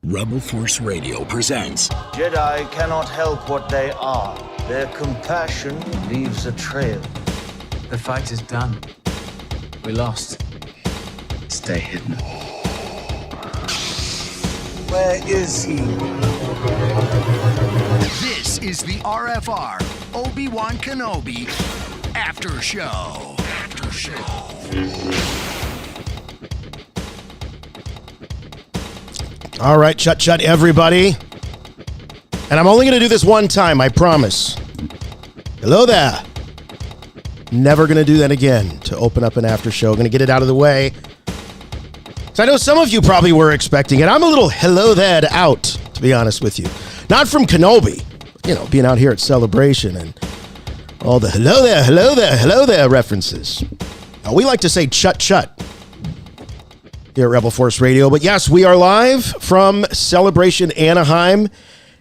Rebel Force Radio presents Jedi cannot help what they are. Their compassion leaves a trail. The fight is done. We lost. Stay hidden. Where is he? This is the RFR Obi-Wan Kenobi After Show. After Show. All right, shut, everybody. And I'm only going to do this one time, I promise. Hello there. Never going to do that again to open up an after show. Going to get it out of the way. So I know some of you probably were expecting it. I'm a little hello there out, to be honest with you. Not from Kenobi, being out here at Celebration and all the hello there references. Now, we like to say chut here at Rebel Force Radio. But yes, we are live from Celebration Anaheim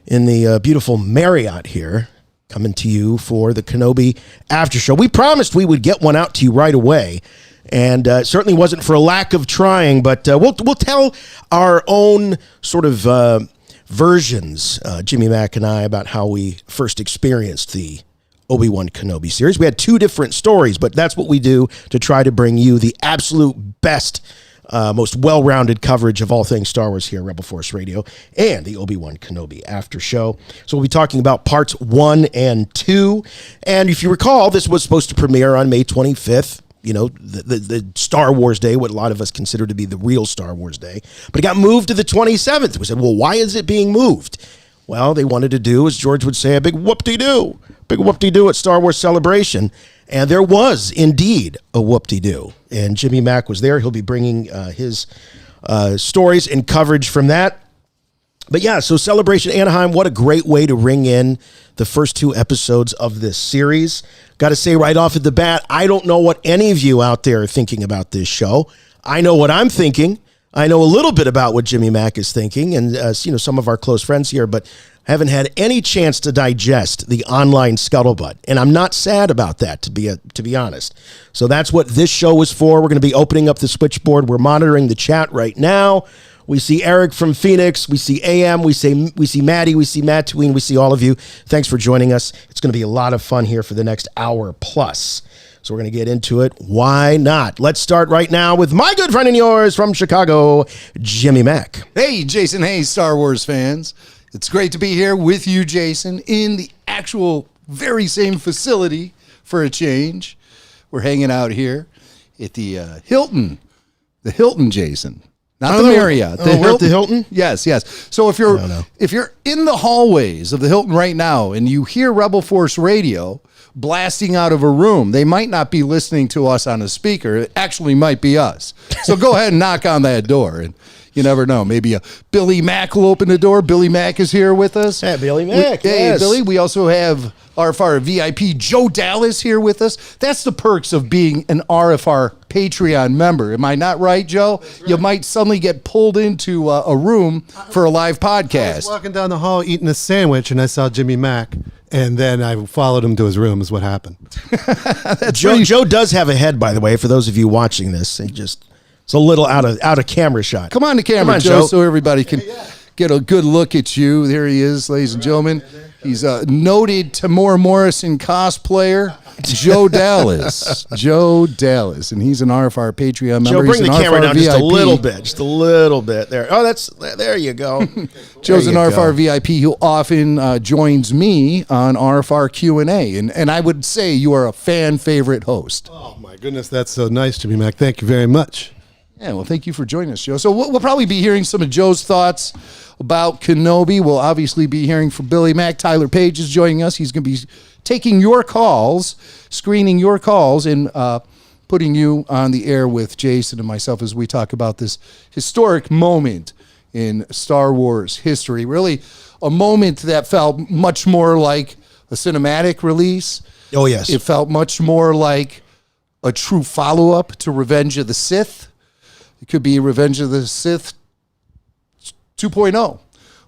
in the beautiful Marriott here, coming to you for the Kenobi After Show. We promised we would get one out to you right away, and it certainly wasn't for a lack of trying, but we'll tell our own sort of versions, Jimmy Mack and I, about how we first experienced the Obi-Wan Kenobi series. We had two different stories, but that's what we do to try to bring you the absolute best most well-rounded coverage of all things Star Wars here at Rebel Force Radio and the Obi-Wan Kenobi After Show. So we'll be talking about parts 1 and 2. And if you recall, this was supposed to premiere on May 25th, the Star Wars Day, what a lot of us consider to be the real Star Wars Day. But it got moved to the 27th. We said, well, why is it being moved? Well, they wanted to do, as George would say, a big whoop-de-doo at Star Wars Celebration. And there was indeed a whoop-de-doo. And Jimmy Mack was there. He'll be bringing his stories and coverage from that. But yeah, so Celebration Anaheim, what a great way to ring in the first 2 episodes of this series. Got to say right off at the bat, I don't know what any of you out there are thinking about this show. I know what I'm thinking. I know a little bit about what Jimmy Mack is thinking and some of our close friends here, but haven't had any chance to digest the online scuttlebutt, and I'm not sad about that, to be honest. So that's what this show was for. We're going to be opening up the switchboard. We're monitoring the chat right now. We see Eric from Phoenix. We see AM. We see Maddie. We see Tatooine. We see all of you. Thanks for joining us. It's going to be a lot of fun here for the next hour plus. So we're going to get into it. Why not? Let's start right now with my good friend and yours from Chicago, Jimmy Mack. Hey, Jason. Hey, Star Wars fans. It's great to be here with you, Jason, in the actual very same facility for a change. We're hanging out here at the Hilton. The Hilton, Jason. Not the Marriott. We're at the Hilton? Yes. So if you're in the hallways of the Hilton right now and you hear Rebel Force Radio blasting out of a room, they might not be listening to us on a speaker. It actually might be us. So go ahead and knock on that door, and you never know. Maybe Billy Mack will open the door. Billy Mack is here with us. Hey, Billy Mack. Hey, Billy. We also have RFR VIP Joe Dallas here with us. That's the perks of being an RFR Patreon member. Am I not right, Joe? Right. You might suddenly get pulled into a room for a live podcast. I was walking down the hall eating a sandwich, and I saw Jimmy Mack. And then I followed him to his room is what happened. Joe does have a head, by the way, for those of you watching this. It's a little out of camera shot. Come on the camera, Joe, so everybody can get a good look at you. There he is, ladies and gentlemen. He's a noted Tamora Morrison cosplayer, Joe Dallas. Joe Dallas, and he's an RFR Patreon member. Joe, bring the camera down VIP. just a little bit there. Oh, there you go. Joe's an RFR VIP who often joins me on RFR Q&A, and I would say you are a fan favorite host. Oh my goodness, that's so nice, Jimmy Mack. Thank you very much. Yeah, well, thank you for joining us, Joe. So we'll probably be hearing some of Joe's thoughts about Kenobi. We'll obviously be hearing from Billy Mack. Tyler Page is joining us. He's going to be taking your calls, screening your calls, and putting you on the air with Jason and myself as we talk about this historic moment in Star Wars history. Really a moment that felt much more like a cinematic release. Oh, yes. It felt much more like a true follow-up to Revenge of the Sith. It could be Revenge of the Sith 2.0,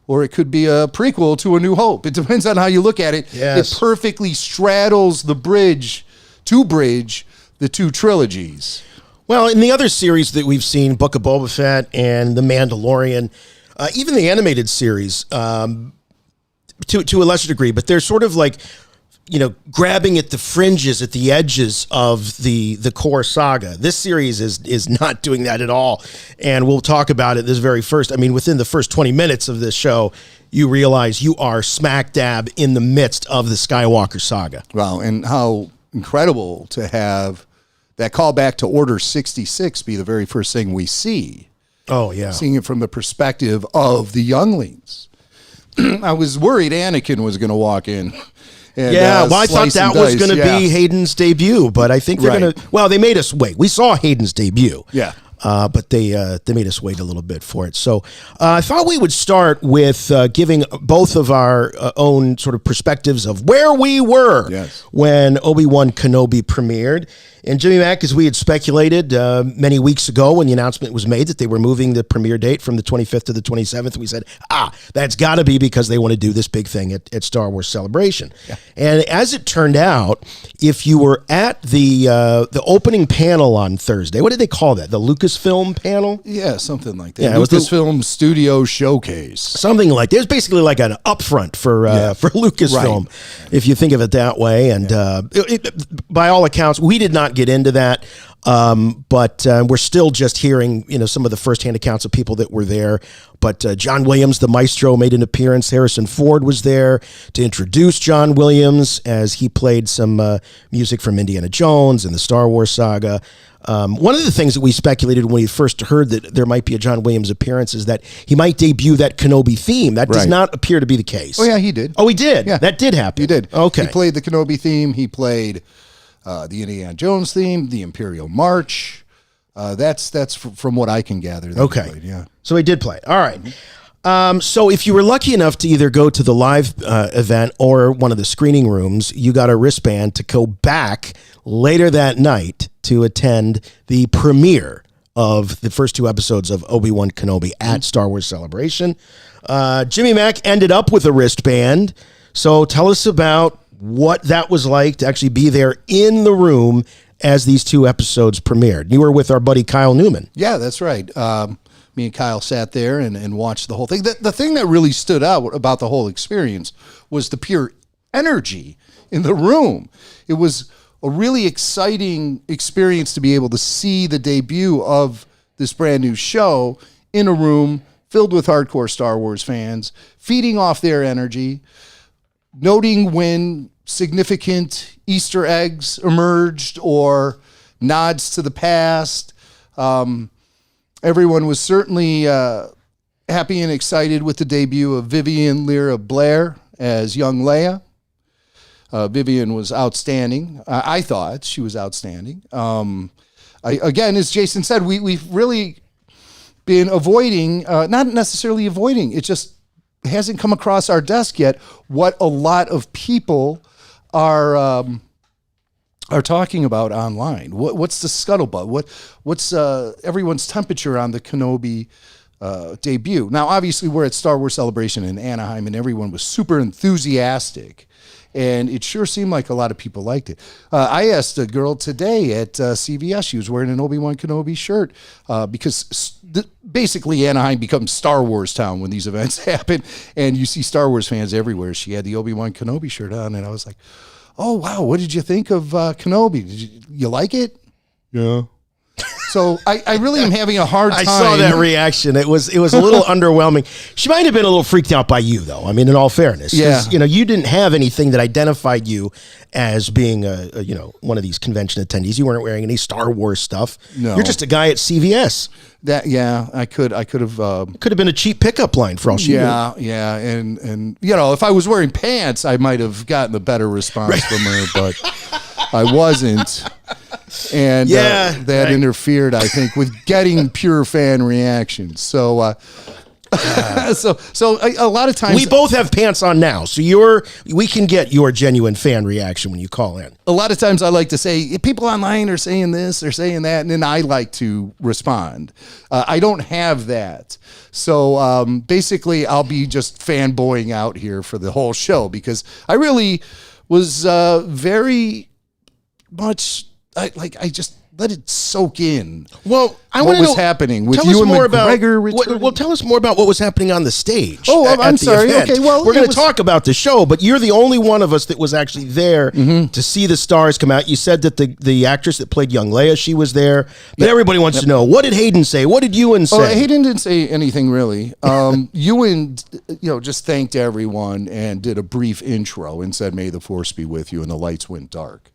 or it could be a prequel to A New Hope. It depends on how you look at it. Yes. It perfectly straddles the bridge the two trilogies. Well, in the other series that we've seen, Book of Boba Fett and The Mandalorian, even the animated series, to a lesser degree, but they're sort of like, grabbing at the fringes, at the edges of the core saga. This series is not doing that at all. And we'll talk about it this very first. I mean, within the first 20 minutes of this show, you realize you are smack dab in the midst of the Skywalker saga. Wow. And how incredible to have that callback to Order 66 be the very first thing we see. Oh, yeah. Seeing it from the perspective of the younglings. I was worried Anakin was going to walk in. And, I thought that was going to be Hayden's debut, but I think they're going to. Well, they made us wait. We saw Hayden's debut, but they made us wait a little bit for it. So I thought we would start with giving both of our own sort of perspectives of where we were when Obi-Wan Kenobi premiered. And Jimmy Mack, as we had speculated many weeks ago when the announcement was made that they were moving the premiere date from the 25th to the 27th, we said, that's got to be because they want to do this big thing at Star Wars Celebration. Yeah. And as it turned out, if you were at the opening panel on Thursday, what did they call that? The Lucasfilm panel? Yeah, something like that. Yeah, Lucasfilm Studio Showcase. Something like that. It was basically like an upfront for Lucasfilm, if you think of it that way. And by all accounts, we did not get into that, but we're still just hearing some of the firsthand accounts of people that were there. But John Williams, the maestro, made an appearance. Harrison Ford was there to introduce John Williams as he played some music from Indiana Jones and the Star Wars saga. One of the things that we speculated when we first heard that there might be a John Williams appearance is that he might debut that Kenobi theme. That does not appear to be the case. Oh, yeah, he did. Oh, he did? Yeah. That did happen. He did. Okay. He played the Kenobi theme. He played the Indiana Jones theme, the Imperial March. That's from what I can gather. Okay. He played, yeah. So he did play. All right. So if you were lucky enough to either go to the live event or one of the screening rooms, you got a wristband to go back later that night to attend the premiere of the first 2 episodes of Obi-Wan Kenobi at Star Wars Celebration. Jimmy Mack ended up with a wristband. So tell us about what that was like to actually be there in the room as these 2 episodes premiered. You were with our buddy Kyle Newman. Yeah, that's right. Me and Kyle sat there and watched the whole thing. The thing that really stood out about the whole experience was the pure energy in the room. It was a really exciting experience to be able to see the debut of this brand new show in a room filled with hardcore Star Wars fans, feeding off their energy, noting when significant Easter eggs emerged or nods to the past. Everyone was certainly happy and excited with the debut of Vivian Lyra Blair as young Leia. Vivian was outstanding. I thought she was outstanding. Again, as Jason said, we've really been avoiding, not necessarily avoiding, it just hasn't come across our desk yet what a lot of people are talking about online. What's the scuttlebutt? What's everyone's temperature on the Kenobi debut? Now, obviously, we're at Star Wars Celebration in Anaheim, and everyone was super enthusiastic. And it sure seemed like a lot of people liked it. I asked a girl today at CVS, she was wearing an Obi-Wan Kenobi shirt because basically Anaheim becomes Star Wars town when these events happen. And you see Star Wars fans everywhere. She had the Obi-Wan Kenobi shirt on. And I was like, oh, wow, what did you think of Kenobi? Did you like it? Yeah. So I really am having a hard time. I saw that reaction. It was a little underwhelming. She might have been a little freaked out by you, though. I mean, in all fairness, you didn't have anything that identified you as being one of these convention attendees. You weren't wearing any Star Wars stuff. No, you're just a guy at CVS. I could have. Could have been a cheap pickup line for all she knew. Yeah, and if I was wearing pants, I might have gotten a better response from her, but I wasn't. And that interfered, I think, with getting pure fan reactions. So, so a lot of times we both have pants on now, so we can get your genuine fan reaction when you call in. A lot of times I like to say people online are saying this, they're saying that, and then I like to respond. I don't have that. So basically I'll be just fanboying out here for the whole show because I really was very much I just let it soak in. Well, I what want to was know, happening with tell you us and more McGregor. well, tell us more about what was happening on the stage. Oh, at I'm the sorry. event. Okay, well, we're going it to was- talk about the show, but you're the only one of us that was actually there to see the stars come out. You said that the actress that played young Leia, she was there, but everybody wants to know, what did Hayden say? What did Ewan say? Oh, Hayden didn't say anything really. Ewan, just thanked everyone and did a brief intro and said, "May the Force be with you," and the lights went dark.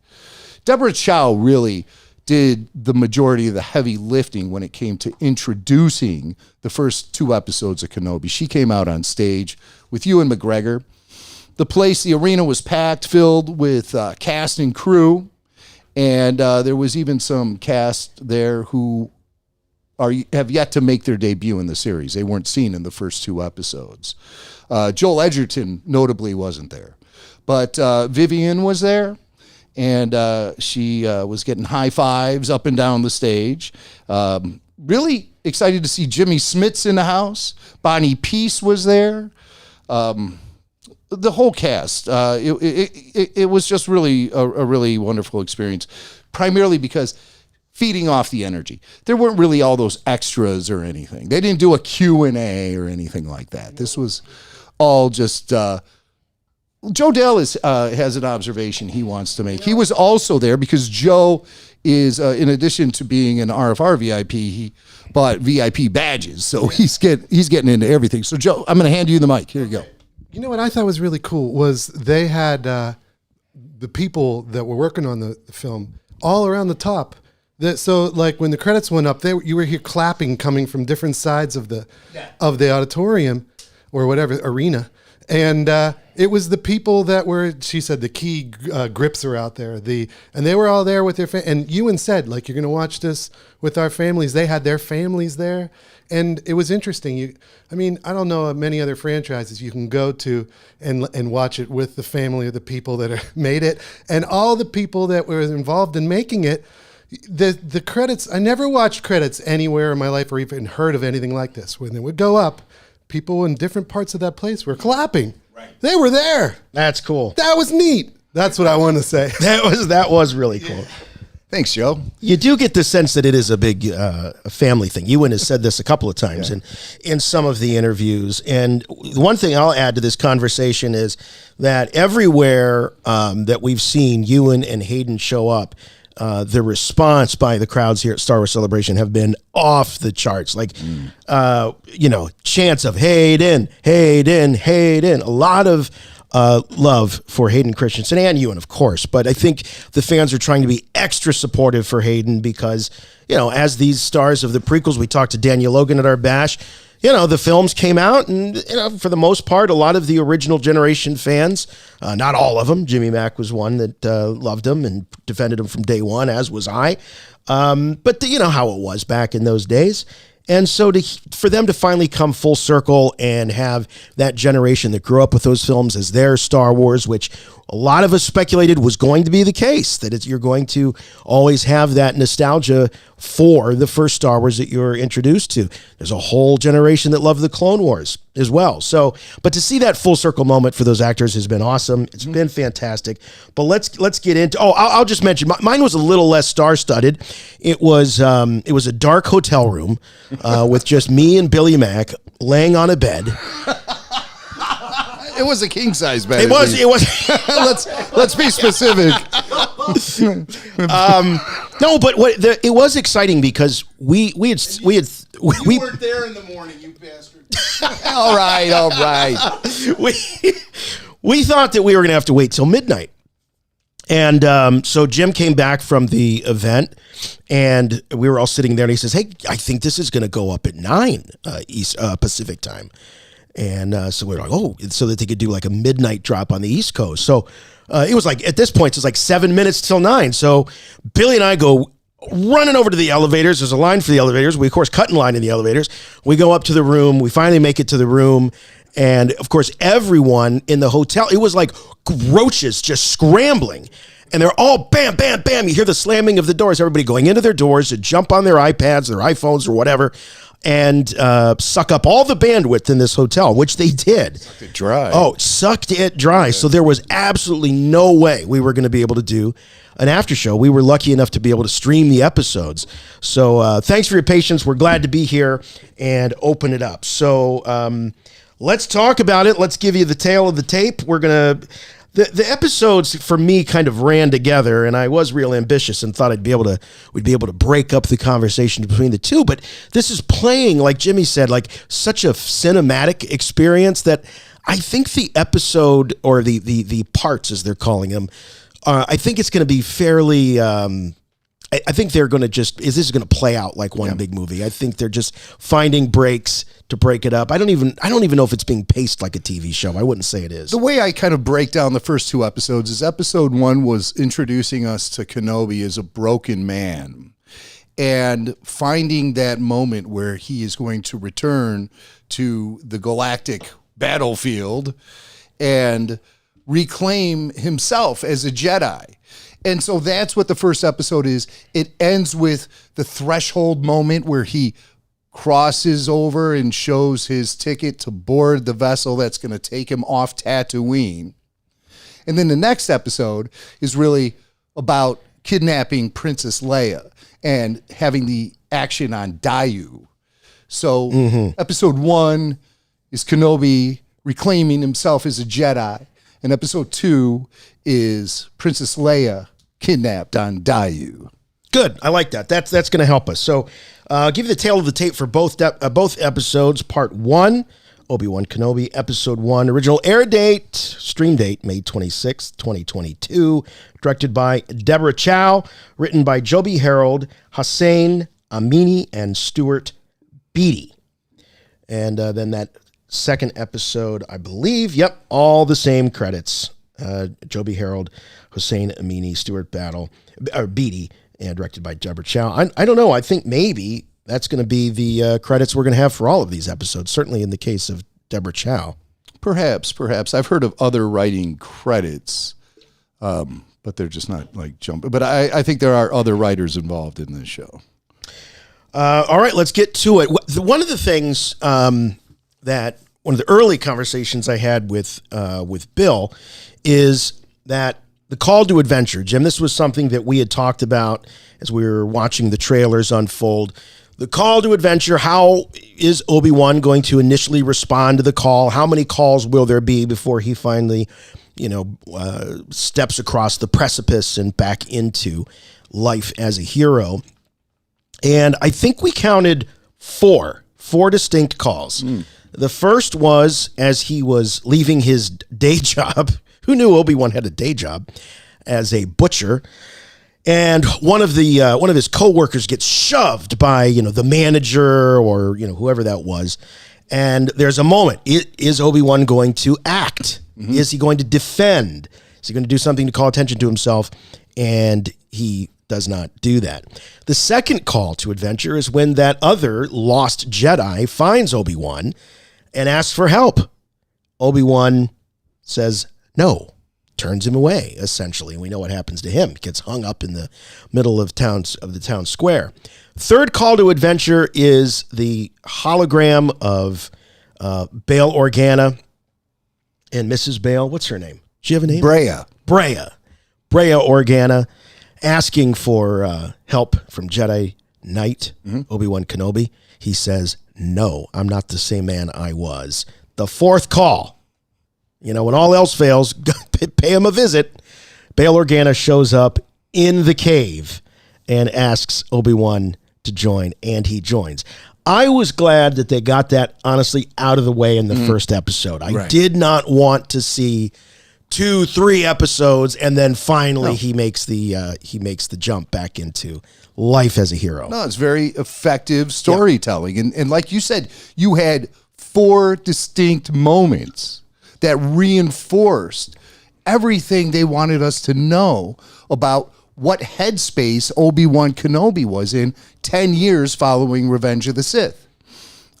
Deborah Chow really did the majority of the heavy lifting when it came to introducing the first 2 episodes of Kenobi. She came out on stage with Ewan McGregor. The arena was packed, filled with cast and crew, and there was even some cast there who have yet to make their debut in the series. They weren't seen in the first 2 episodes. Joel Edgerton notably wasn't there, but Vivian was there. And she was getting high fives up and down the stage. Really excited to see Jimmy Smits in the house. Bonnie Peace was there. The whole cast. It was just really a really wonderful experience, primarily because feeding off the energy. There weren't really all those extras or anything. They didn't do a Q&A or anything like that. This was all just... Joe Dell has an observation he wants to make. He was also there because Joe is, in addition to being an RFR VIP, he bought VIP badges. So he's getting into everything. So Joe, I'm going to hand you the mic. Here you go. You know what I thought was really cool was they had the people that were working on the film all around the top. So like when the credits went up, you were here clapping coming from different sides of the auditorium or whatever arena. And it was the people that were, she said, the key grips are out there. And they were all there with their and Ewan said, like, you're going to watch this with our families. They had their families there. And it was interesting. I don't know of many other franchises you can go to and watch it with the family of the people that made it. And all the people that were involved in making it. The credits, I never watched credits anywhere in my life or even heard of anything like this. When they would go up, people in different parts of that place were clapping. Right. They were there. That's cool. That was neat. That's what I want to say. That was really cool. Thanks, Joe. You do get the sense that it is a big family thing. Ewan has said this a couple of times in some of the interviews. And one thing I'll add to this conversation is that everywhere that we've seen Ewan and Hayden show up, the response by the crowds here at Star Wars Celebration have been off the charts. Like, chants of Hayden, Hayden, Hayden. A lot of love for Hayden Christensen and Ewan, of course. But I think the fans are trying to be extra supportive for Hayden because, as these stars of the prequels, we talked to Daniel Logan at our bash. The films came out and, for the most part, a lot of the original generation fans, not all of them, Jimmy Mack was one that loved him and defended him from day one, as was I. But you know how it was back in those days. And so for them to finally come full circle and have that generation that grew up with those films as their Star Wars, which a lot of us speculated was going to be the case, that you're going to always have that nostalgia for the first Star Wars that you're introduced to. There's a whole generation that loved the Clone Wars as well. So, but to see that full circle moment for those actors has been awesome. It's been fantastic. But let's get into. I'll just mention mine was a little less star-studded. It was a dark hotel room with just me and Billy Mack laying on a bed. It was a king size bed. It was. let's be specific. No, but it was exciting because we weren't there in the morning, you bastard. All right. We thought that we were going to have to wait till midnight. And so Jim came back from the event and we were all sitting there and he says, "Hey, I think this is going to go up at 9 East Pacific time." And so we're like, oh, so that they could do like a midnight drop on the East Coast. So it was like, at this point, it's like 7 minutes till 9. So Billy and I go running over to the elevators. There's a line for the elevators. We, of course, cut in line in the elevators. We go up to the room. We finally make it to the room. And, of course, everyone in the hotel, it was like roaches just scrambling. And they're all bam, bam, bam. You hear the slamming of the doors. Everybody going into their doors to jump on their iPads, their iPhones, or whatever. and suck up all the bandwidth in this hotel, which they did. Sucked it dry. Oh, sucked it dry. So there was absolutely no way we were going to be able to do an after show. We were lucky enough to be able to stream the episodes. So thanks for your patience. We're glad to be here and open it up. So let's talk about it. Let's give you the tale of the tape. We're going to... The episodes for me kind of ran together, and I was real ambitious and thought we'd be able to break up the conversation between the two. But this is playing, like Jimmy said, like such a cinematic experience that I think the episode, or the parts as they're calling them, I think it's going to be fairly. I think they're going to this is going to play out like one big movie. I think they're just finding breaks to break it up. I don't even know if it's being paced like a TV show. I wouldn't say it is. The way I kind of break down the first two episodes is episode 1 was introducing us to Kenobi as a broken man and finding that moment where he is going to return to the galactic battlefield and reclaim himself as a Jedi. And so that's what the first episode is. It ends with the threshold moment where he crosses over and shows his ticket to board the vessel that's going to take him off Tatooine. And then the next episode is really about kidnapping Princess Leia and having the action on Daiyu. So episode 1 is Kenobi reclaiming himself as a Jedi. And episode 2 is Princess Leia kidnapped on Daiyu. Good. I like that. That's going to help us. So I'll give you the tale of the tape for both episodes. Part 1, Obi-Wan Kenobi, episode 1. Original air date, stream date, May 26th, 2022. Directed by Deborah Chow. Written by Joby Harold, Hossein Amini, and Stuart Beatty. And then that second episode, I believe, all the same credits. Joby Harold, Hossein Amini, Stuart Beatty, and directed by Deborah Chow. I don't know. I think maybe that's going to be the credits we're going to have for all of these episodes, certainly in the case of Deborah Chow. Perhaps. I've heard of other writing credits, but they're just not like jumping. But I think there are other writers involved in this show. All right, let's get to it. One of the things that one of the early conversations I had with Bill is that the call to adventure, Jim, this was something that we had talked about as we were watching the trailers unfold. The call to adventure, how is Obi-Wan going to initially respond to the call? How many calls will there be before he finally, steps across the precipice and back into life as a hero? And I think we counted four distinct calls. The first was as he was leaving his day job. Who knew Obi-Wan had a day job as a butcher? And one of his coworkers gets shoved by the manager or whoever that was. And there's a moment. Is Obi-Wan going to act? Is he going to defend? Is he going to do something to call attention to himself? And he does not do that. The second call to adventure is when that other lost Jedi finds Obi-Wan and asks for help. Obi-Wan says no, turns him away, essentially. We know what happens to him. He gets hung up in the middle of the town square. Third call to adventure is the hologram of Bail Organa and Mrs. Bail. What's her name? Does she have a name? Brea Organa asking for help from Jedi Knight Obi-Wan Kenobi. He says, no, I'm not the same man I was. The fourth call, when all else fails, pay him a visit. Bail Organa shows up in the cave and asks Obi-Wan to join, and he joins. I was glad that they got that, honestly, out of the way in the first episode. I did not want to see 2-3 episodes, and then finally he makes the jump back into life as a hero. No, it's very effective storytelling. And like you said, you had 4 distinct moments that reinforced everything they wanted us to know about what headspace Obi-Wan Kenobi was in 10 years following Revenge of the Sith.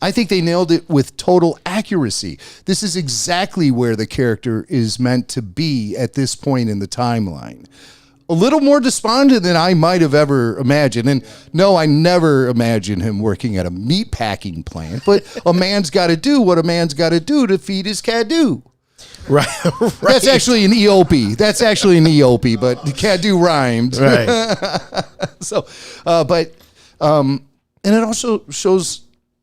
I think they nailed it with total accuracy. This is exactly where the character is meant to be at this point in the timeline. a little more despondent than I might have ever imagined. And no, I never imagined him working at a meat packing plant, but a man's got to do what a man's got to do to feed his Cadu. Right. That's actually an EOP. But Cadu rhymed. Right. So, and it also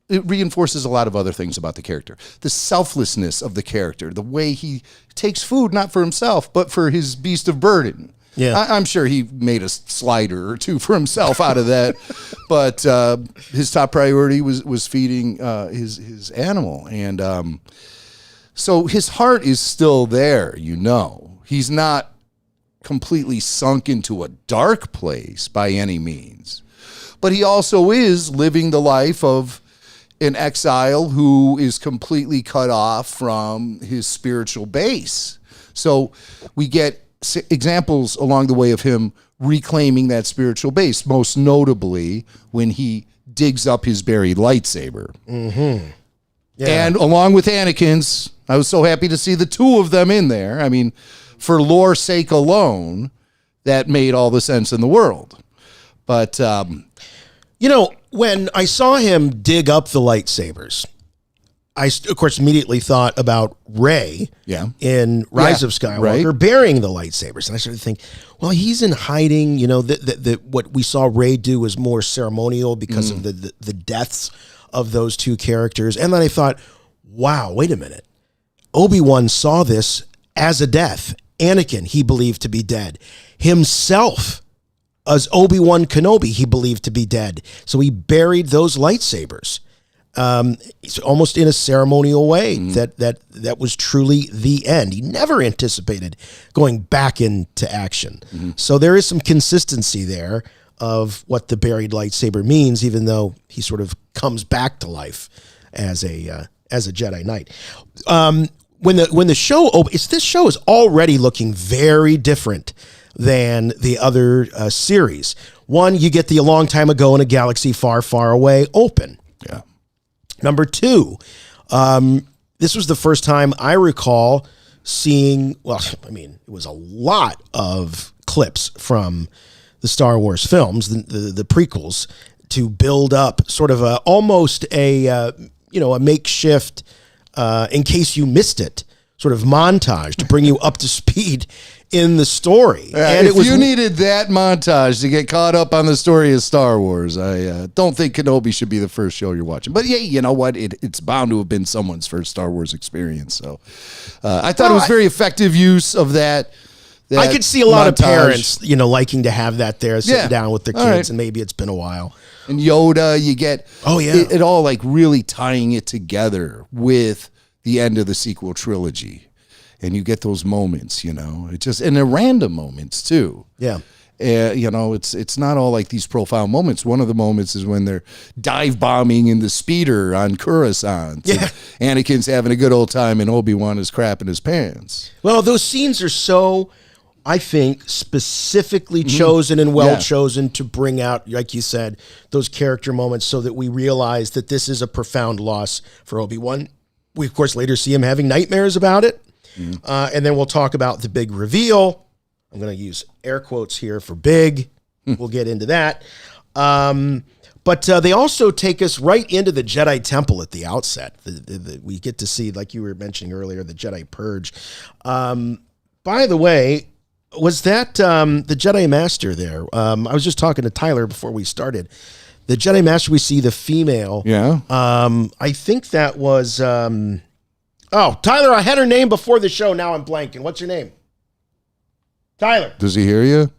it reinforces a lot of other things about the character. The selflessness of the character, the way he takes food, not for himself, but for his beast of burden. Yeah. I'm sure he made a slider or two for himself out of that, but his top priority was feeding his animal. And so his heart is still there, He's not completely sunk into a dark place by any means. But he also is living the life of an exile who is completely cut off from his spiritual base. So we get examples along the way of him reclaiming that spiritual base, most notably when he digs up his buried lightsaber. Mm-hmm. Yeah. And along with Anakin's, I was so happy to see the two of them in there. I mean, for lore's sake alone, that made all the sense in the world. But, when I saw him dig up the lightsabers, I, of course, immediately thought about Rey in Rise of Skywalker burying the lightsabers. And I started to think, well, he's in hiding. What we saw Rey do was more ceremonial because of the deaths of those two characters. And then I thought, wow, wait a minute. Obi-Wan saw this as a death. Anakin, he believed to be dead. Himself, as Obi-Wan Kenobi, he believed to be dead. So he buried those lightsabers. It's almost in a ceremonial way that was truly the end. He never anticipated going back into action. Mm-hmm. So there is some consistency there of what the buried lightsaber means, even though he sort of comes back to life as a Jedi Knight. When the show opens, this show is already looking very different than the other series. One, you get the A Long Time Ago in a Galaxy Far, Far Away open. Yeah. Number two, this was the first time I recall seeing, it was a lot of clips from the Star Wars films, the prequels, to build up sort of almost a makeshift, in case you missed it, sort of montage to bring you up to speed in the story. And if you needed that montage to get caught up on the story of Star Wars, I don't think Kenobi should be the first show you're watching. But yeah, you know what? It's bound to have been someone's first Star Wars experience. So I thought it was very effective use of that. I could see a lot of parents, liking to have that there, sitting down with their kids, and maybe it's been a while. And Yoda, you get it all like really tying it together with the end of the sequel trilogy. And you get those moments, it just, and they're random moments too. Yeah. It's not all like these profound moments. One of the moments is when they're dive bombing in the speeder on Coruscant. Yeah. And Anakin's having a good old time and Obi-Wan is crapping his pants. Well, those scenes are so, I think, specifically chosen and chosen to bring out, like you said, those character moments so that we realize that this is a profound loss for Obi-Wan. We, of course, later see him having nightmares about it. And then we'll talk about the big reveal. I'm going to use air quotes here for big. We'll get into that. But they also take us right into the Jedi Temple at the outset. We get to see, like you were mentioning earlier, the Jedi Purge. By the way, was that the Jedi Master there? I was just talking to Tyler before we started. The Jedi Master, we see the female. Yeah. I think that was... Tyler, I had her name before the show. Now I'm blanking. What's her name? Tyler. Does he hear you?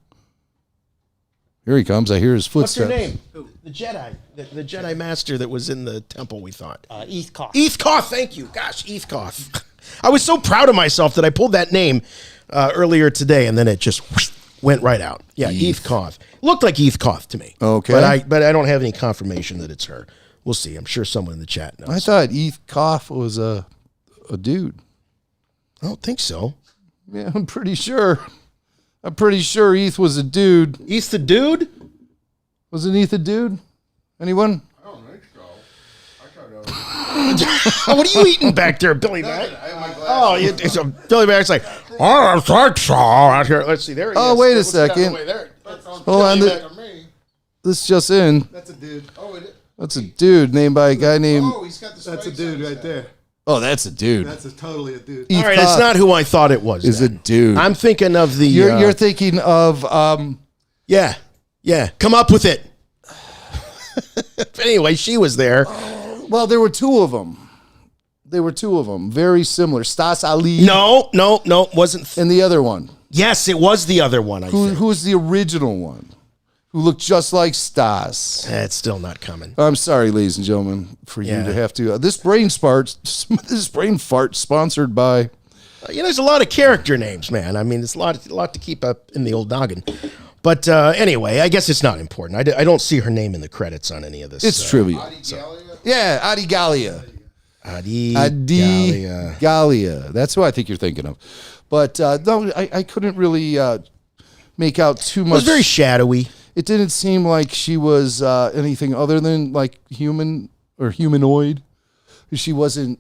Here he comes. I hear his footsteps. What's her name? The Jedi. The Jedi Master that was in the temple, we thought. Eath Koth. Eath Koth, thank you. Gosh, Eath Koth. I was so proud of myself that I pulled that name earlier today, and then it just went right out. Yeah, Eath Koth. Looked like Eath Koth to me. Okay. But I don't have any confirmation that it's her. We'll see. I'm sure someone in the chat knows. I thought Eath Koth was a dude. I don't think so. Yeah, I'm pretty sure. Eath was a dude. Eath the dude? Wasn't Eath a dude? Anyone? I don't think so. I thought What are you eating back there, Billy Mack? Oh, Billy Mack's like, oh, that's out here. Let's see. There he is. Oh, wait a What's that second. way there? Hold on. This just in. That's a dude. That's a dude named by a guy named. That's a dude right there. Oh, that's a dude. That's totally a dude. All right, it's not who I thought it was. Is a dude. I'm thinking of the. You're thinking of. Yeah. Come up with it. But anyway, she was there. Well, there were two of them. Very similar. Stas Ali. No, wasn't. And the other one. Yes, it was the other one. I think. Who's the original one? Who looked just like Stas? It's still not coming. I'm sorry, ladies and gentlemen, for you to have to. This brain fart sponsored by. There's a lot of character names, man. I mean, it's a lot to keep up in the old noggin. But anyway, I guess it's not important. I don't see her name in the credits on any of this. It's trivial. Yeah, Adi Gallia. Adi Gallia. That's who I think you're thinking of. But no, I couldn't really make out too much. It was very shadowy. It didn't seem like she was anything other than like human or humanoid. She wasn't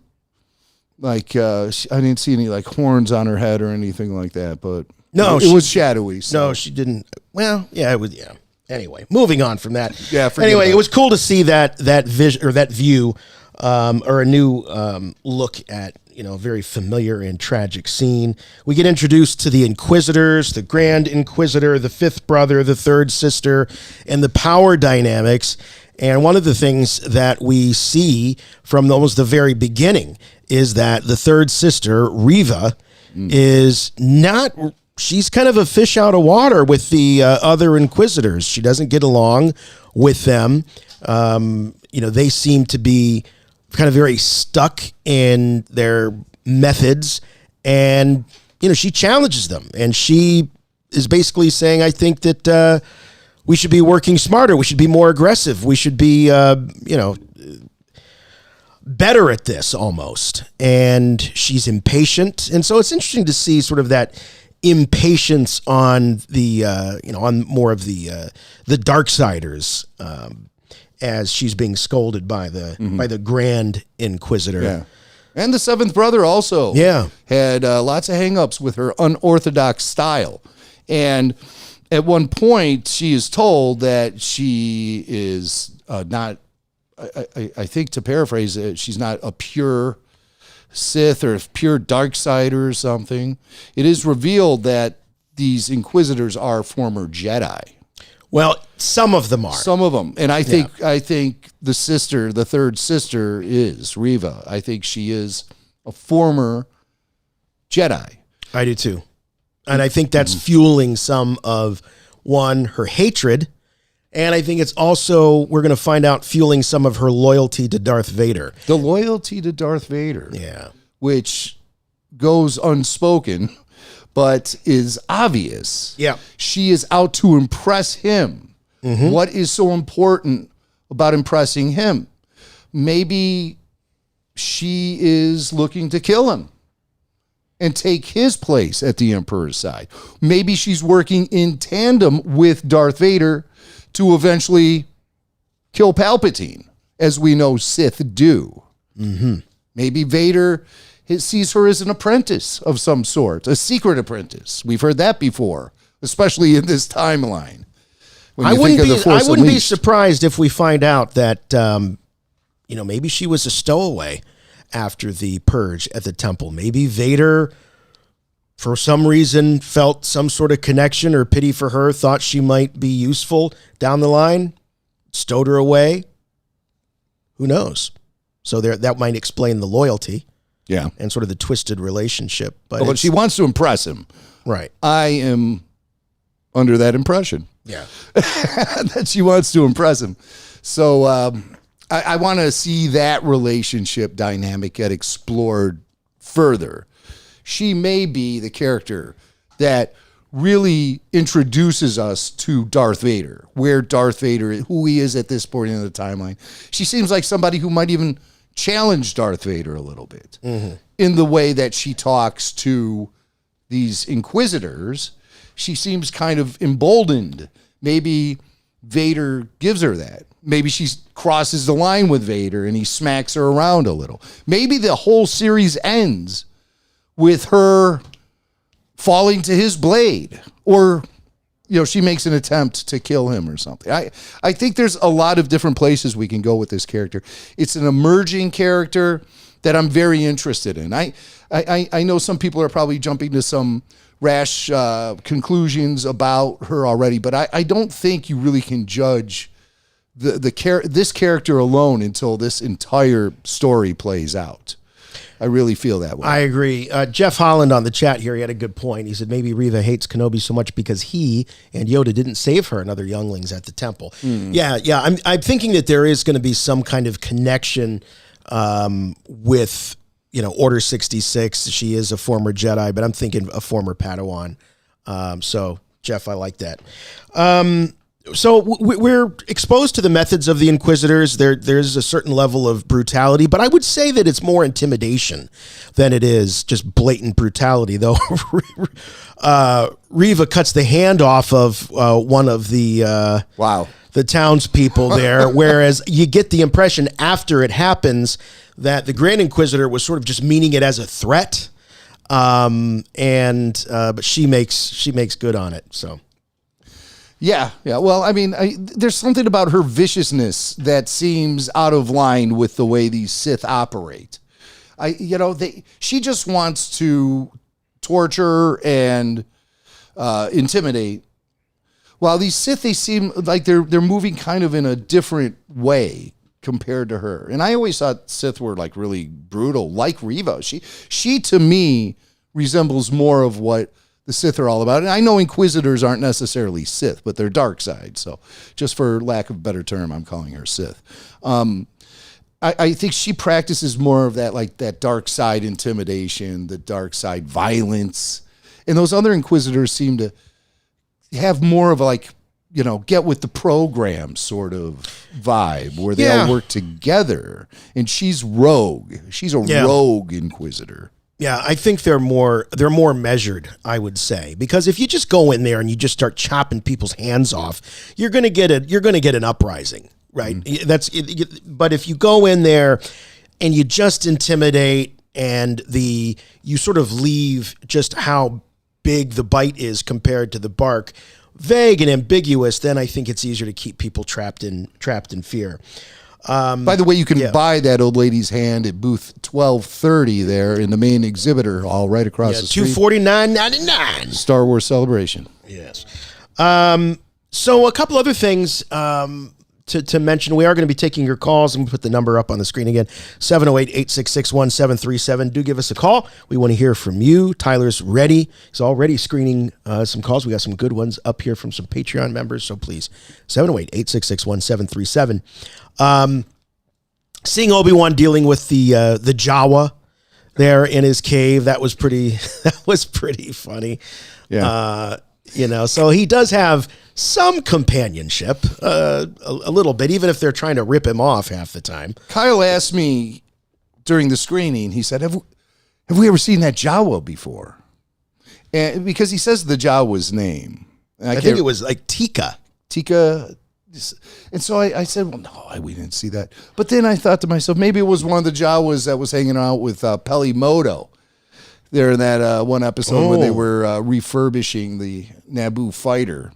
like I didn't see any like horns on her head or anything like that. But no, it was shadowy. So. No, she didn't. Well, yeah, it was. Yeah. Anyway, moving on from that. Yeah. Anyway, it was cool to see that vision or that view, or a new look at a very familiar and tragic scene. We get introduced to the Inquisitors, the Grand Inquisitor, the fifth brother, the third sister, and the power dynamics. And one of the things that we see from almost the very beginning is that the third sister, Reva, is not. She's kind of a fish out of water with the other Inquisitors. She doesn't get along with them. They seem to be kind of very stuck in their methods, and she challenges them, and she is basically saying, I think that we should be working smarter, we should be more aggressive, we should be better at this almost. And she's impatient, and so it's interesting to see sort of that impatience on the on more of the Darksiders, as she's being scolded by the Grand Inquisitor. Yeah. And the seventh brother also had lots of hang-ups with her unorthodox style. And at one point, she is told that she is not, I think to paraphrase it, she's not a pure Sith or pure Darksider or something. It is revealed that these Inquisitors are former Jedi. Well, some of them are. Some of them. And I think the third sister is Reva. I think she is a former Jedi. I do too. And I think that's fueling some of, her hatred. And I think it's also, we're going to find out, fueling some of her loyalty to Darth Vader. The loyalty to Darth Vader. Yeah. Which goes unspoken, but is obvious. Yeah. She is out to impress him. Mm-hmm. What is so important about impressing him? Maybe she is looking to kill him and take his place at the Emperor's side. Maybe she's working in tandem with Darth Vader to eventually kill Palpatine, as we know Sith do. Mm-hmm. Maybe Vader sees her as an apprentice of some sort, a secret apprentice. We've heard that before, especially in this timeline. I wouldn't be surprised if we find out that, maybe she was a stowaway after the purge at the temple. Maybe Vader, for some reason, felt some sort of connection or pity for her, thought she might be useful down the line, stowed her away. Who knows? So that might explain the loyalty. Yeah. And sort of the twisted relationship. But she wants to impress him. Right. I am under that impression. Yeah. That she wants to impress him. So I want to see that relationship dynamic get explored further. She may be the character that really introduces us to Darth Vader, where Darth Vader is, who he is at this point in the timeline. She seems like somebody who might even challenge Darth Vader a little bit in the way that she talks to these Inquisitors. She seems kind of emboldened. Maybe Vader gives her that. maybe she crosses the line with Vader and he smacks her around a little. Maybe the whole series ends with her falling to his blade, or she makes an attempt to kill him or something. I think there's a lot of different places we can go with this character. It's an emerging character that I'm very interested in. I know some people are probably jumping to some rash conclusions about her already, but I don't think you really can judge this character alone until this entire story plays out. I really feel that way. I agree. Jeff Holland on the chat here, he had a good point. He said maybe Reva hates Kenobi so much because he and Yoda didn't save her and other younglings at the temple. Yeah. I'm thinking that there is going to be some kind of connection with, Order 66. She is a former Jedi, but I'm thinking a former Padawan. So, Jeff, I like that. So we're exposed to the methods of the Inquisitors. There's a certain level of brutality, but I would say that it's more intimidation than it is just blatant brutality, though. Reva cuts the hand off of one of the the townspeople there, whereas you get the impression after it happens that the Grand Inquisitor was sort of just meaning it as a threat, but she makes good on it. So. Yeah. Well, I mean, there's something about her viciousness that seems out of line with the way these Sith operate. She just wants to torture and intimidate. While these Sith, they seem like they're moving kind of in a different way compared to her. And I always thought Sith were like really brutal, like Reva. She to me resembles more of what the Sith are all about. And I know Inquisitors aren't necessarily Sith, but they're dark side. So just for lack of a better term, I'm calling her Sith. I think she practices more of that, like that dark side intimidation, the dark side violence. And those other Inquisitors seem to have more of a, like, get with the program sort of vibe where they all work together. And she's rogue. She's a rogue Inquisitor. Yeah, I think they're more measured, I would say, because if you just go in there and you just start chopping people's hands off, you're going to get an uprising, right? Mm-hmm. But if you go in there and you just intimidate and you sort of leave just how big the bite is compared to the bark vague and ambiguous, then I think it's easier to keep people trapped in fear. By the way, you can buy that old lady's hand at booth 1230 there in the main exhibitor hall right across the street. $249.99. Star Wars Celebration. Yes. So a couple other things to mention. We are going to be taking your calls, and we'll put the number up on the screen again, 708-866-1737. Do give us a call. We want to hear from you. Tyler's ready. He's already screening some calls. We got some good ones up here from some Patreon members, so please, 708-866-1737. Seeing Obi-Wan dealing with the Jawa there in his cave, that was pretty funny. Yeah. So he does have some companionship, a little bit, even if they're trying to rip him off half the time. Kyle asked me during the screening, he said, have we ever seen that Jawa before? And because he says the Jawa's name. I think it was like Tika. And so I said, well, no, we didn't see that. But then I thought to myself, maybe it was one of the Jawas that was hanging out with Peli Moto there in that one episode when they were refurbishing the Naboo fighter.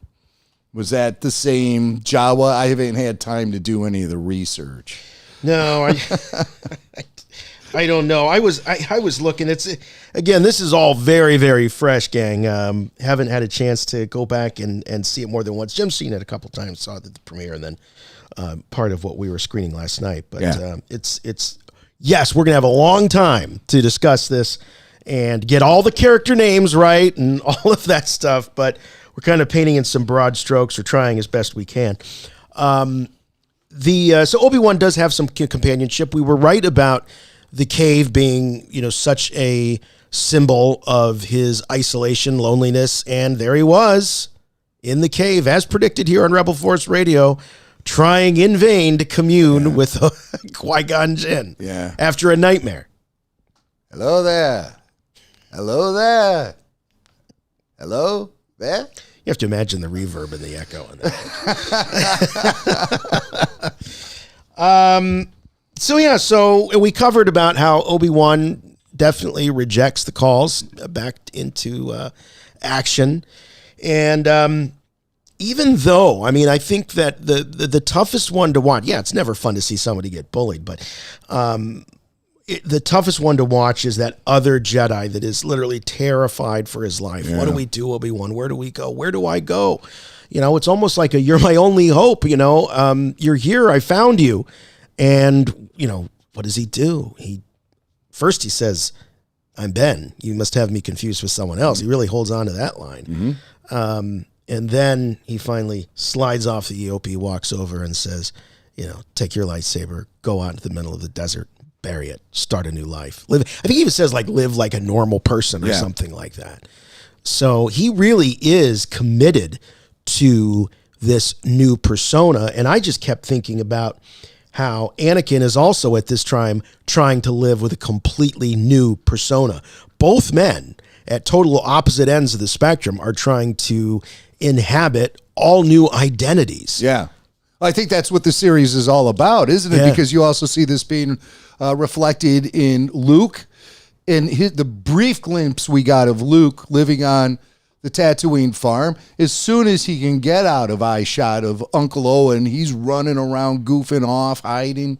Was that the same Jawa? I haven't had time to do any of the research. No, I don't know. I was looking. Again, this is all very, very fresh, gang. Haven't had a chance to go back and see it more than once. Jim's seen it a couple times, saw it at the premiere, and then part of what we were screening last night. But yes, we're gonna have a long time to discuss this and get all the character names right and all of that stuff. But we're kind of painting in some broad strokes, or trying as best we can. So Obi-Wan does have some companionship. We were right about the cave being, such a symbol of his isolation, loneliness, and there he was in the cave, as predicted here on Rebel Force Radio, trying in vain to commune with Qui-Gon Jinn after a nightmare. Hello there. Hello there. Hello there. You have to imagine the reverb and the echo in that. So we covered about how Obi-Wan definitely rejects the calls back into action. And even though, I mean, I think that the toughest one to watch, it's never fun to see somebody get bullied, but the toughest one to watch is that other Jedi that is literally terrified for his life. Yeah. What do we do, Obi-Wan? Where do we go? Where do I go? It's almost like you're my only hope, you're here, I found you. And, what does he do? First he says, I'm Ben. You must have me confused with someone else. He really holds on to that line. Mm-hmm. And then he finally slides off the EOP, walks over and says, take your lightsaber, go out into the middle of the desert, bury it, start a new life. Live. I think he even says live like a normal person or something like that. So he really is committed to this new persona. And I just kept thinking about how Anakin is also at this time trying to live with a completely new persona. Both men at total opposite ends of the spectrum are trying to inhabit all new identities. Yeah. I think that's what the series is all about, isn't it? Yeah. Because you also see this being reflected in Luke, and the brief glimpse we got of Luke living on the Tatooine farm. As soon as he can get out of eyeshot of Uncle Owen, he's running around, goofing off, hiding,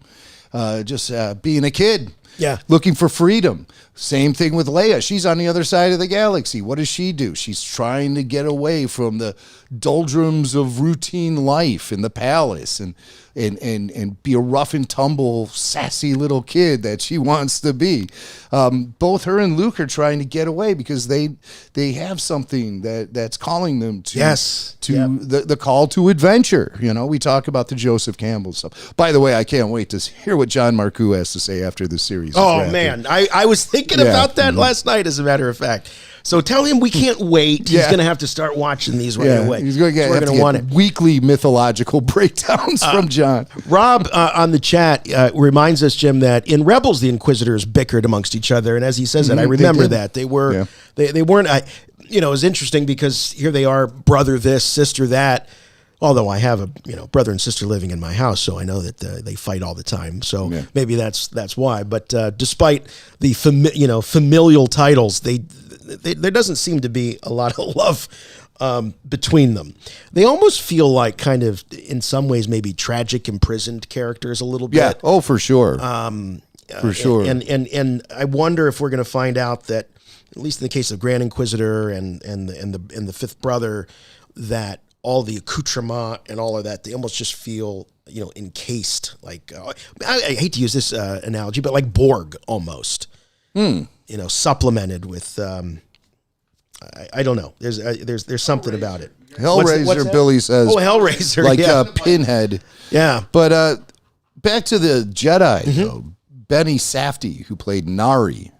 just being a kid. Yeah. Looking for freedom. Same thing with Leia. She's on the other side of the galaxy. What does she do? She's trying to get away from the doldrums of routine life in the palace and be a rough and tumble, sassy little kid that she wants to be. Both her and Luke are trying to get away because they have something that's calling them to the call to adventure. We talk about the Joseph Campbell stuff. By the way, I can't wait to hear what John Marcoux has to say after the series. Oh man, I was thinking about that last night, as a matter of fact. So tell him we can't wait. He's going to have to start watching these right away. He's going to want it. Weekly mythological breakdowns from John. Rob on the chat reminds us, Jim, that in Rebels the Inquisitors bickered amongst each other, and as he says that, I remember that they were they weren't. It was interesting because here they are, brother this, sister that. Although I have a brother and sister living in my house, so I know that they fight all the time. So maybe that's why. But despite the familial titles, there doesn't seem to be a lot of love between them. They almost feel like kind of, in some ways, maybe tragic imprisoned characters a little bit. Yeah. Oh, for sure. For sure. And I wonder if we're going to find out that, at least in the case of Grand Inquisitor and the fifth brother, that all the accoutrement and all of that, they almost just feel, encased. Like, I hate to use this analogy, but like Borg almost. Supplemented with, I don't know. There's something about it. Hellraiser, what's Billy says. Oh, Hellraiser. Like Pinhead. Yeah. But back to the Jedi, though. Benny Safdie, who played Nari,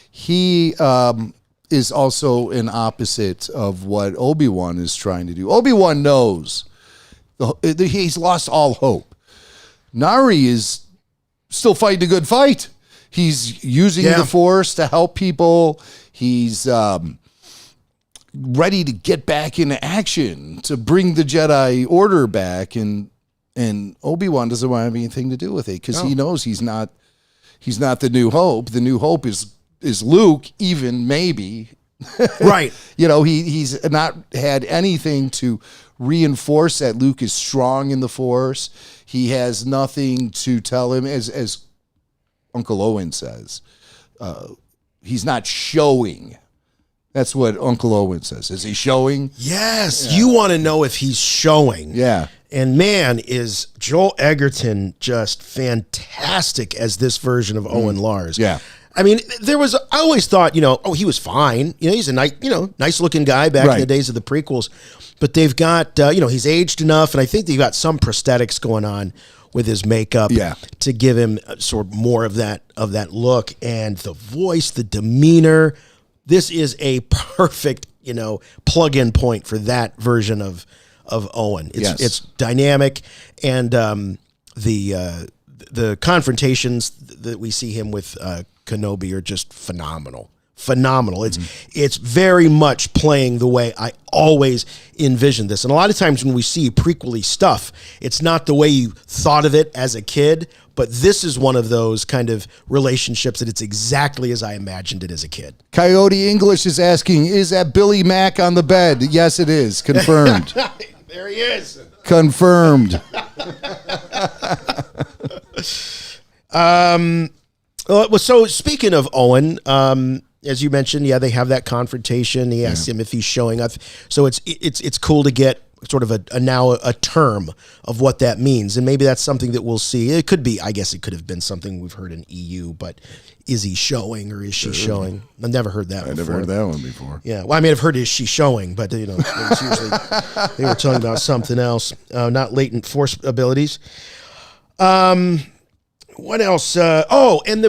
he is also an opposite of what Obi-Wan is trying to do. Obi-Wan knows he's lost all hope. Nari is still fighting a good fight. He's using the Force to help people. He's ready to get back into action, to bring the Jedi Order back. And Obi-Wan doesn't want to have anything to do with it because he knows he's not the New Hope. The New Hope is Luke, even maybe. Right. He's not had anything to reinforce that Luke is strong in the Force. He has nothing to tell him, as Uncle Owen says. He's not showing. That's what Uncle Owen says. Is he showing? Yes. Yeah. You want to know if he's showing. Yeah. And man, is Joel Egerton just fantastic as this version of Owen Lars. Yeah. I mean, I always thought, he was fine. He's a nice looking guy back in the days of the prequels. But they've got, he's aged enough, and I think they've got some prosthetics going on with his makeup to give him sort of more of that look, and the voice, the demeanor. This is a perfect, plug-in point for that version of Owen. It's dynamic, and the confrontations that we see him with Kenobi are just phenomenal. phenomenal. It's very much playing the way I always envisioned this. And a lot of times when we see prequel-y stuff, it's not the way you thought of it as a kid, but this is one of those kind of relationships that it's exactly as I imagined it as a kid. Coyote English is asking, is that Billy Mack on the bed? Yes, it is. Confirmed. There he is. Confirmed. So speaking of Owen, as you mentioned, they have that confrontation. He asks him if he's showing up. So it's cool to get sort of a term of what that means. And maybe that's something that we'll see. It could be, I guess it could have been something we've heard in EU, but is he showing or is she showing? I've never heard that before. I've never heard that one before. Yeah. Well, I mean, I've heard is she showing, but it was usually, they were talking about something else, not latent force abilities. What else? And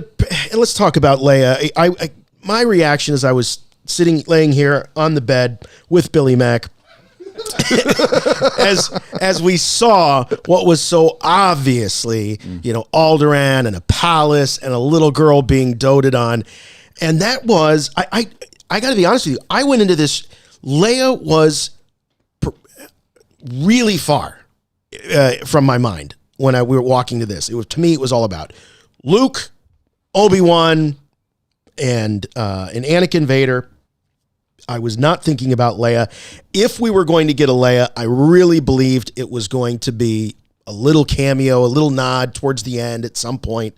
let's talk about Leia. My reaction as I was laying here on the bed with Billy Mack, as we saw what was so obviously, Alderaan and a palace and a little girl being doted on, and that was I got to be honest with you. I went into this. Leia was really far from my mind when we were walking to this. To me, it was all about Luke, Obi-Wan, and Anakin Vader. I was not thinking about Leia. If we were going to get a Leia, I really believed it was going to be a little cameo, a little nod towards the end at some point.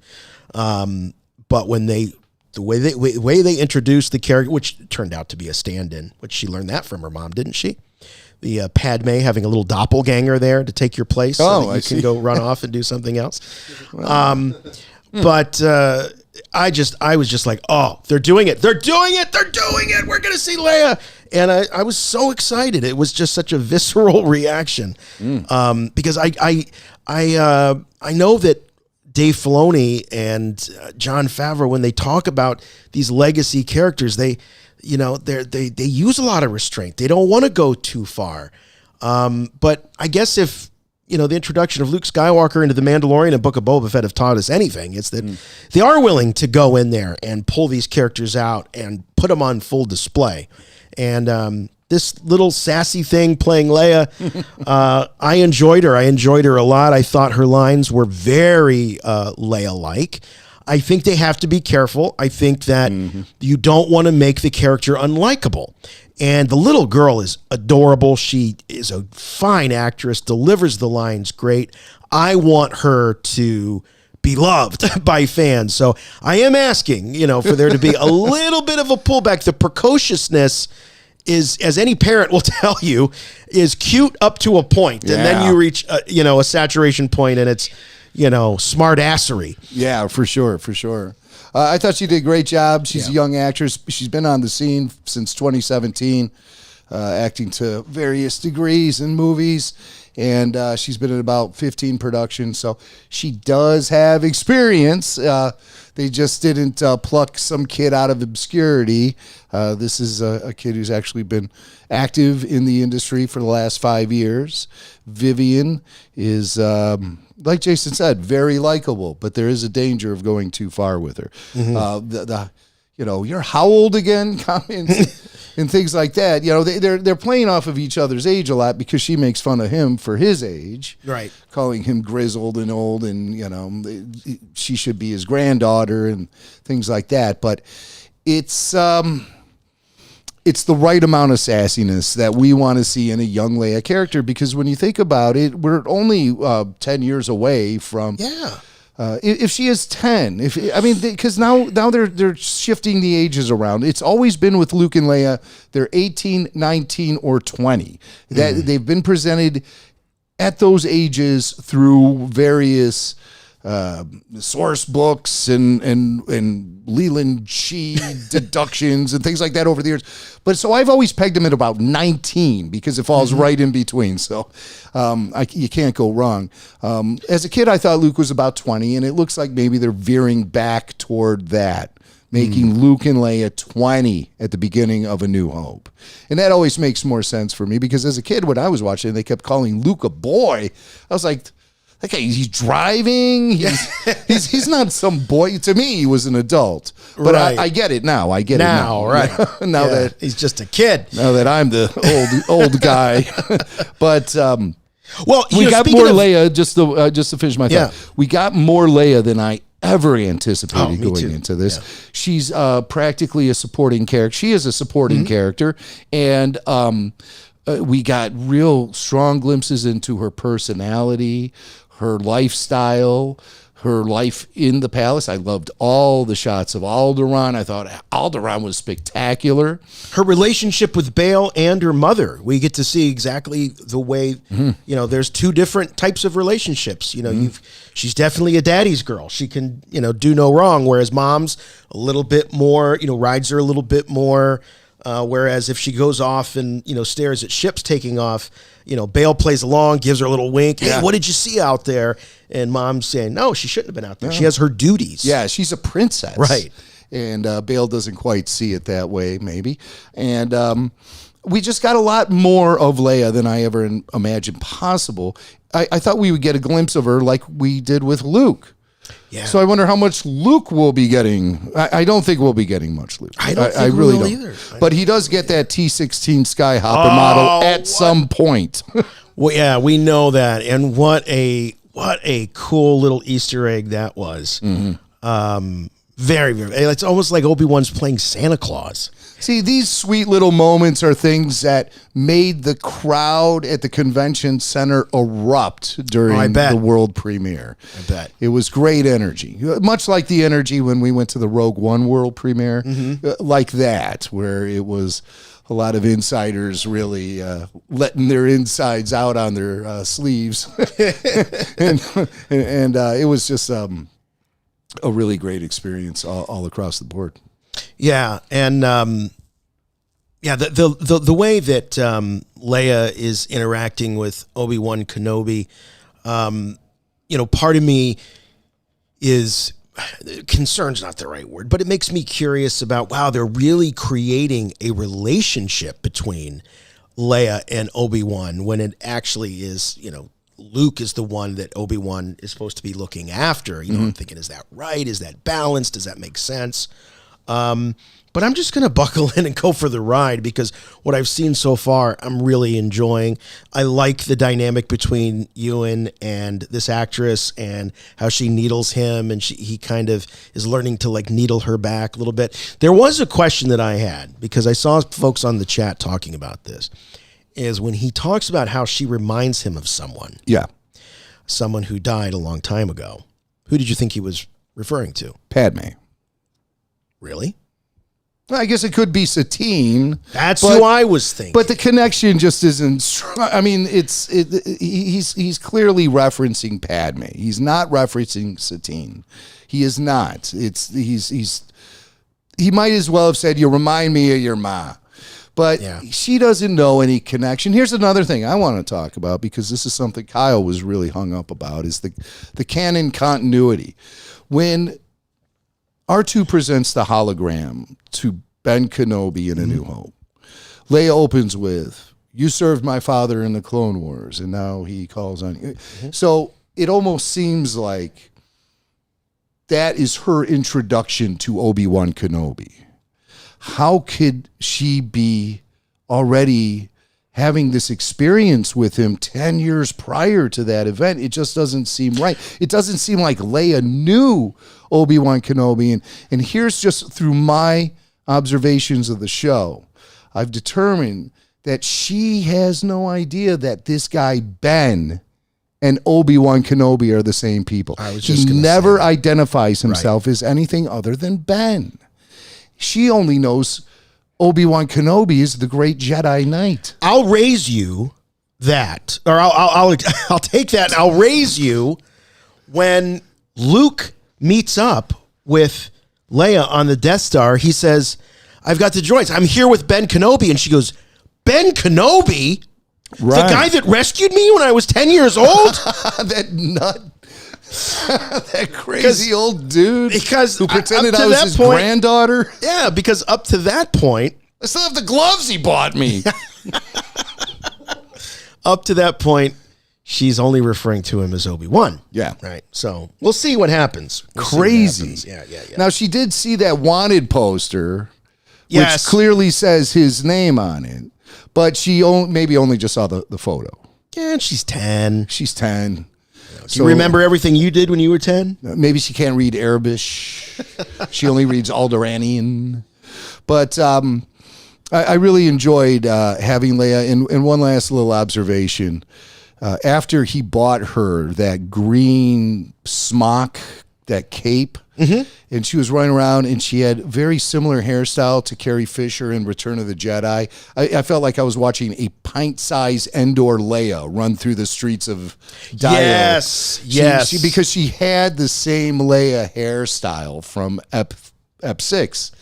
But when the way they introduced the character, which turned out to be a stand-in, which she learned that from her mom, didn't she? The Padme having a little doppelganger there to take your place so that you can go run off and do something else. But I was just like, oh, they're doing it. They're doing it. We're going to see Leia. And I was so excited. It was just such a visceral reaction. Because I know that Dave Filoni and Jon Favreau, when they talk about these legacy characters, they use a lot of restraint. They don't want to go too far. But I guess if, the introduction of Luke Skywalker into The Mandalorian and Book of Boba Fett have taught us anything, it's that they are willing to go in there and pull these characters out and put them on full display. And this little sassy thing playing Leia, I enjoyed her. I enjoyed her a lot. I thought her lines were very Leia-like. I think they have to be careful. I think that you don't want to make the character unlikable. And the little girl is adorable. She is a fine actress, delivers the lines great. I want her to be loved by fans. So I am asking, for there to be a little bit of a pullback. The precociousness is, as any parent will tell you, is cute up to a point. And then you reach, a saturation point and it's, smart assery. Yeah, for sure. I thought she did a great job. She's a young actress. She's been on the scene since 2017, acting to various degrees in movies. And she's been in about 15 productions. So she does have experience. They just didn't pluck some kid out of obscurity. This is a kid who's actually been active in the industry for the last 5 years. Vivian is, like Jason said, very likable, but there is a danger of going too far with her. You're how old again? Comments and things like that. They're playing off of each other's age a lot because she makes fun of him for his age, right? Calling him grizzled and old, and she should be his granddaughter and things like that. But it's the right amount of sassiness that we want to see in a young Leia character, because when you think about it, we're only 10 years away from. Yeah. If she is 10, because now they're shifting the ages around. It's always been with Luke and Leia. They're 18, 19, or 20. That they've been presented at those ages through various source books and Leland Shee deductions and things like that over the years. But so I've always pegged him at about 19 because it falls right in between. So you can't go wrong. As a kid, I thought Luke was about 20, and it looks like maybe they're veering back toward that, making Luke and Leia 20 at the beginning of A New Hope. And that always makes more sense for me, because as a kid, when I was watching, they kept calling Luke a boy. I was like, that guy, he's driving. He's not some boy. To me, he was an adult. But Right. I get it now. I get Now, it now. right. Now Yeah, that he's just a kid. now that I'm the old guy. But Well, we got speaking more of- Leia. Just to finish my thought, Yeah. we got more Leia than I ever anticipated me going too. into this. She's practically a supporting character. She is a supporting character, and we got real strong glimpses into her personality, her lifestyle, her life in the palace. I loved all the shots of Alderaan. I thought Alderaan was spectacular. her relationship with Bail and her mother. We get to see exactly the way, there's two different types of relationships. She's definitely a daddy's girl. She can, do no wrong. Whereas mom's a little bit more, rides her a little bit more. Whereas if she goes off and, stares at ships taking off, Bail plays along, gives her a little wink. Hey, what did you see out there? And mom's saying, no, she shouldn't have been out there. She has her duties. Yeah, she's a princess. Right. And Bale doesn't quite see it that way, maybe. And we just got a lot more of Leia than I ever imagined possible. I thought we would get a glimpse of her like we did with Luke. Yeah. So I wonder how much Luke will be getting. I don't think we'll be getting much Luke. I don't think we really will don't. either. But he does get that T-16 Skyhopper model at some point. Well, yeah, we know that. And what a cool little Easter egg that was. Very, very. It's almost like Obi-Wan's playing Santa Claus. See, these sweet little moments are things that made the crowd at the convention center erupt during bet. the world premiere. I bet. It was great energy, much like the energy when we went to the Rogue One world premiere, like that, where it was a lot of insiders really letting their insides out on their sleeves. and it was just a really great experience all across the board. Yeah, and the way that Leia is interacting with Obi-Wan Kenobi, part of me is concerned's not the right word, but it makes me curious about, wow, they're really creating a relationship between Leia and Obi-Wan when it actually is, Luke is the one that Obi-Wan is supposed to be looking after. I'm thinking, is that right? Is that balanced? Does that make sense? But I'm just going to buckle in and go for the ride because what I've seen so far, I'm really enjoying. I like the dynamic between Ewan and this actress and how she needles him and he kind of is learning to needle her back a little bit. There was a question that I had because I saw folks on the chat talking about this, is when he talks about how she reminds him of someone. Yeah. Someone who died a long time ago. Who did you think he was referring to? Padme. Really? Well, I guess it could be Satine. That's who I was thinking. But the connection just isn't strong. I mean, he's clearly referencing Padme. He's not referencing Satine. He is not. He might as well have said, "You remind me of your ma." But she doesn't know any connection. Here's another thing I want to talk about because this is something Kyle was really hung up about is the canon continuity. When R2 presents the hologram to Ben Kenobi in A New Hope, Leia opens with, "You served my father in the Clone Wars," and now he calls on you. So it almost seems like that is her introduction to Obi-Wan Kenobi. How could she be already having this experience with him 10 years prior to that event? It just doesn't seem right. It doesn't seem like Leia knew Obi-Wan Kenobi. And here's just through my observations of the show, I've determined that she has no idea that this guy, Ben, and Obi-Wan Kenobi are the same people. He never identifies himself as anything other than Ben. She only knows Obi-Wan Kenobi is the great Jedi Knight. I'll raise you that, or I'll take that and I'll raise you when Luke meets up with Leia on the Death Star. He says, "I've got the droids. I'm here with Ben Kenobi." And she goes, "Ben Kenobi? Right. The guy that rescued me when I was 10 years old?" That nut. That crazy old dude who pretended I was his granddaughter. Yeah, because up to that point, I still have the gloves he bought me. up to that point, she's only referring to him as Obi-Wan. Yeah. Right. So we'll see what happens. Crazy. Yeah. Now, she did see that wanted poster, Yes. which clearly says his name on it, but she maybe only just saw the photo. Yeah, and she's 10. She's 10. Do you remember everything you did when you were 10? Maybe she can't read Arabic. She only reads Alderanian. But I really enjoyed having Leia. And one last little observation. After he bought her that green smock, that cape, and she was running around and she had very similar hairstyle to Carrie Fisher in Return of the Jedi, I felt like I was watching a pint-sized Endor Leia run through the streets of Dio. Yes. Because she had the same Leia hairstyle from Ep 6.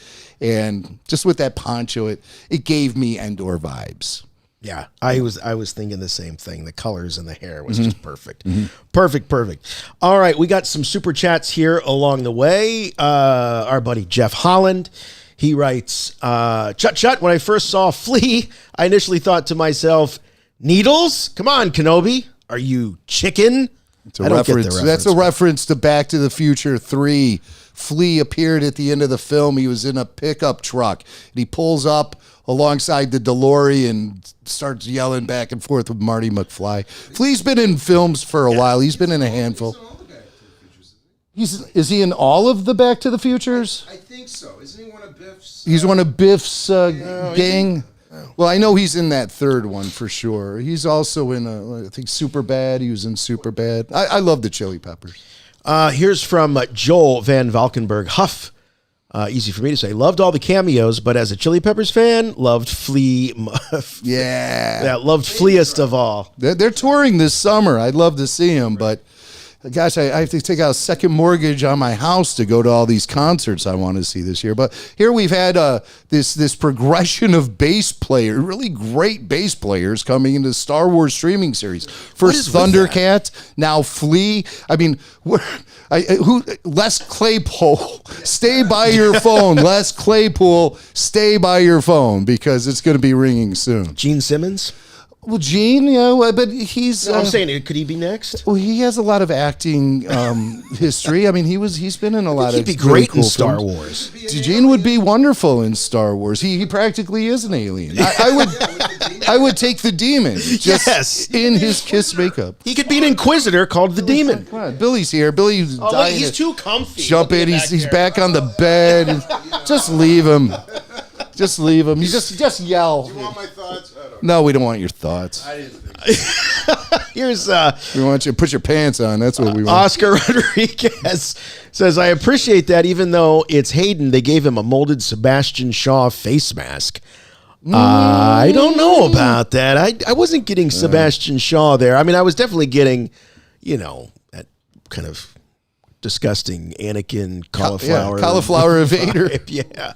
And just with that poncho, it gave me Endor vibes. Yeah, I was thinking the same thing. The colors and the hair was just perfect. Perfect. All right, we got some super chats here along the way. Our buddy Jeff Holland, he writes, Chut, when I first saw Flea, I initially thought to myself, needles? Come on, Kenobi. Are you chicken? It's a reference. That's a reference to Back to the Future 3. Flea appeared at the end of the film. He was in a pickup truck, and he pulls up alongside the DeLorean and starts yelling back and forth with Marty McFly. Flea's been in films for a while. He's been in a handful. Is he in all of the Back to the Futures? I think so. Isn't he one of Biff's? He's one of Biff's gang. Well, I know he's in that third one for sure. He's also in, I think, Superbad. He was in Superbad. I love the Chili Peppers. Here's from Joel Van Valkenburg Huff. Easy for me to say. Loved all the cameos, but as a Chili Peppers fan, loved Flea. Yeah, loved Fleaest of all. They're touring this summer. I'd love to see them, but gosh, I have to take out a second mortgage on my house to go to all these concerts I want to see this year. But here we've had this progression of bass players, really great bass players coming into the Star Wars streaming series. First Thundercat, now Flea. I mean, Les Claypool, stay by your phone. Les Claypool, stay by your phone because it's going to be ringing soon. Gene Simmons? Well, Gene, yeah, but he's. I'm saying, could he be next? Well, he has a lot of acting history. I mean, he's been in a lot of. He'd be great really cool in Star films. Wars. Gene would be wonderful in Star Wars. He practically is an alien. I would take the demon. Just in his Kiss makeup. He could be an Inquisitor called the Demon. Come on, Billy's here. Billy's dying. He's too comfy. Jump in. He's back on the bed. Just leave him. Just leave him. You just yell. Do you want my thoughts? No, we don't want your thoughts. I didn't think Here's we want you to put your pants on. That's what we want. Oscar Rodriguez says, I appreciate that even though it's Hayden, they gave him a molded Sebastian Shaw face mask. I don't know about that. I wasn't getting Sebastian Shaw there. I mean, I was definitely getting, that kind of disgusting Anakin cauliflower. Cauliflower evader. Yeah.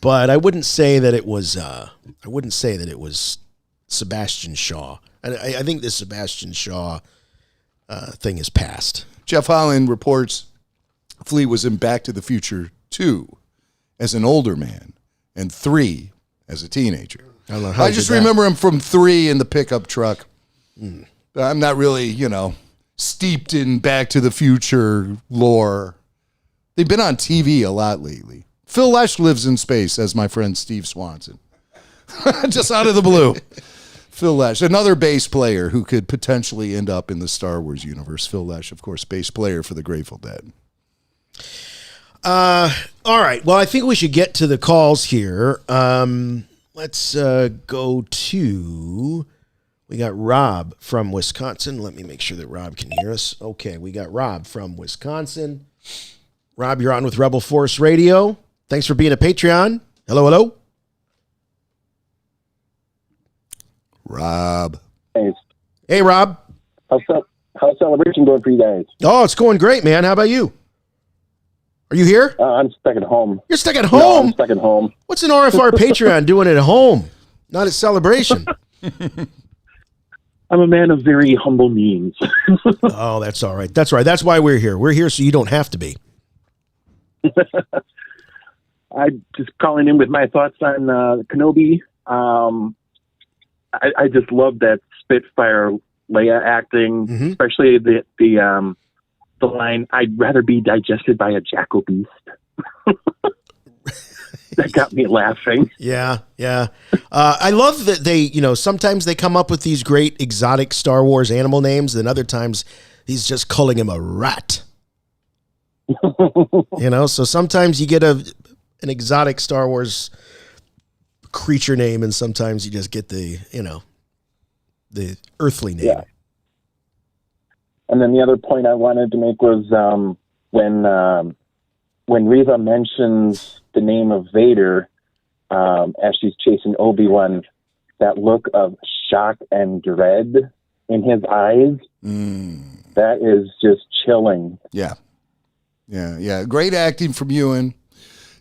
But I wouldn't say that it was Sebastian Shaw. I think the Sebastian Shaw thing is past. Jeff Holland reports Flea was in Back to the Future 2 as an older man and 3 as a teenager. I don't know how I just remember him from 3 in the pickup truck. But I'm not really, steeped in Back to the Future lore. They've been on TV a lot lately. Phil Lesh lives in space, as my friend Steve Swanson. Just out of the blue. Phil Lesh, another bass player who could potentially end up in the Star Wars universe. Phil Lesh, of course, bass player for the Grateful Dead. All right. Well, I think we should get to the calls here. Let's go to... We got Rob from Wisconsin. Let me make sure that Rob can hear us. Okay, we got Rob from Wisconsin. Rob, you're on with Rebel Force Radio. Thanks for being a Patreon. Hello. Rob. Thanks. Hey, Rob. How's celebration going for you guys? Oh, it's going great, man. How about you? Are you here? I'm stuck at home. You're stuck at home? No, I'm stuck at home. What's an RFR Patreon doing at home? Not at Celebration. I'm a man of very humble means. Oh, that's all right. That's right. That's why we're here. We're here so you don't have to be. I'm just calling in with my thoughts on Kenobi. I just love that Spitfire Leia acting, especially the line, "I'd rather be digested by a jackal beast." That got me laughing. Yeah. I love that they, sometimes they come up with these great exotic Star Wars animal names, and other times he's just calling him a rat. So sometimes you get an exotic Star Wars creature name, and sometimes you just get the earthly name. Yeah. And then the other point I wanted to make was when Reva mentions the name of Vader as she's chasing Obi-Wan, that look of shock and dread in his eyes, that is just chilling. Yeah. Great acting from Ewan.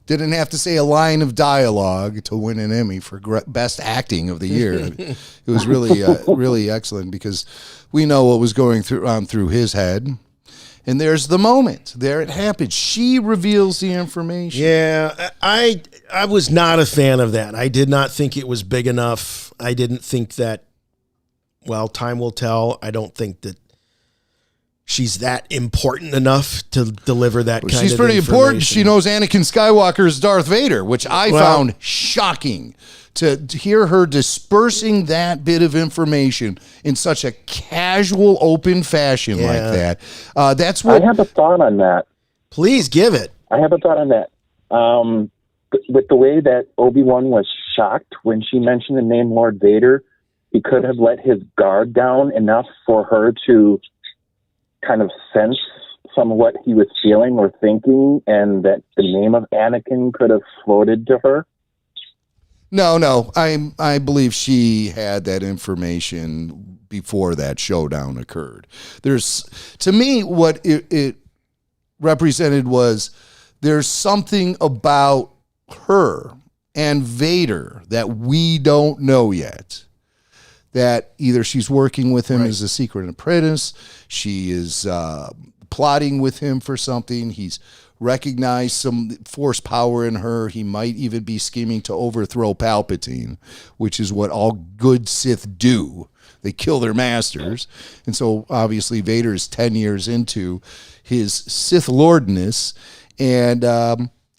Didn't have to say a line of dialogue to win an Emmy for best acting of the year. It was really, really excellent, because we know what was going through his head. And there's the moment. There it happens. She reveals the information. Yeah, I was not a fan of that. I did not think it was big enough. I didn't think that, well, time will tell. I don't think that she's that important enough to deliver that kind of information. She's pretty important. She knows Anakin Skywalker is Darth Vader, which I found shocking. To hear her dispersing that bit of information in such a casual, open fashion like that. That's what I have a thought on that. Please give it. I have a thought on that. With the way that Obi-Wan was shocked when she mentioned the name Lord Vader, he could have let his guard down enough for her to kind of sense some of what he was feeling or thinking, and that the name of Anakin could have floated to her. No. I believe she had that information before that showdown occurred. To me, what it represented was there's something about her and Vader that we don't know yet. That either she's working with him as a secret apprentice, she is plotting with him for something, he's recognize some force power in her. He might even be scheming to overthrow Palpatine, which is what all good Sith do. They kill their masters. And so obviously Vader is 10 years into his Sith Lordness, and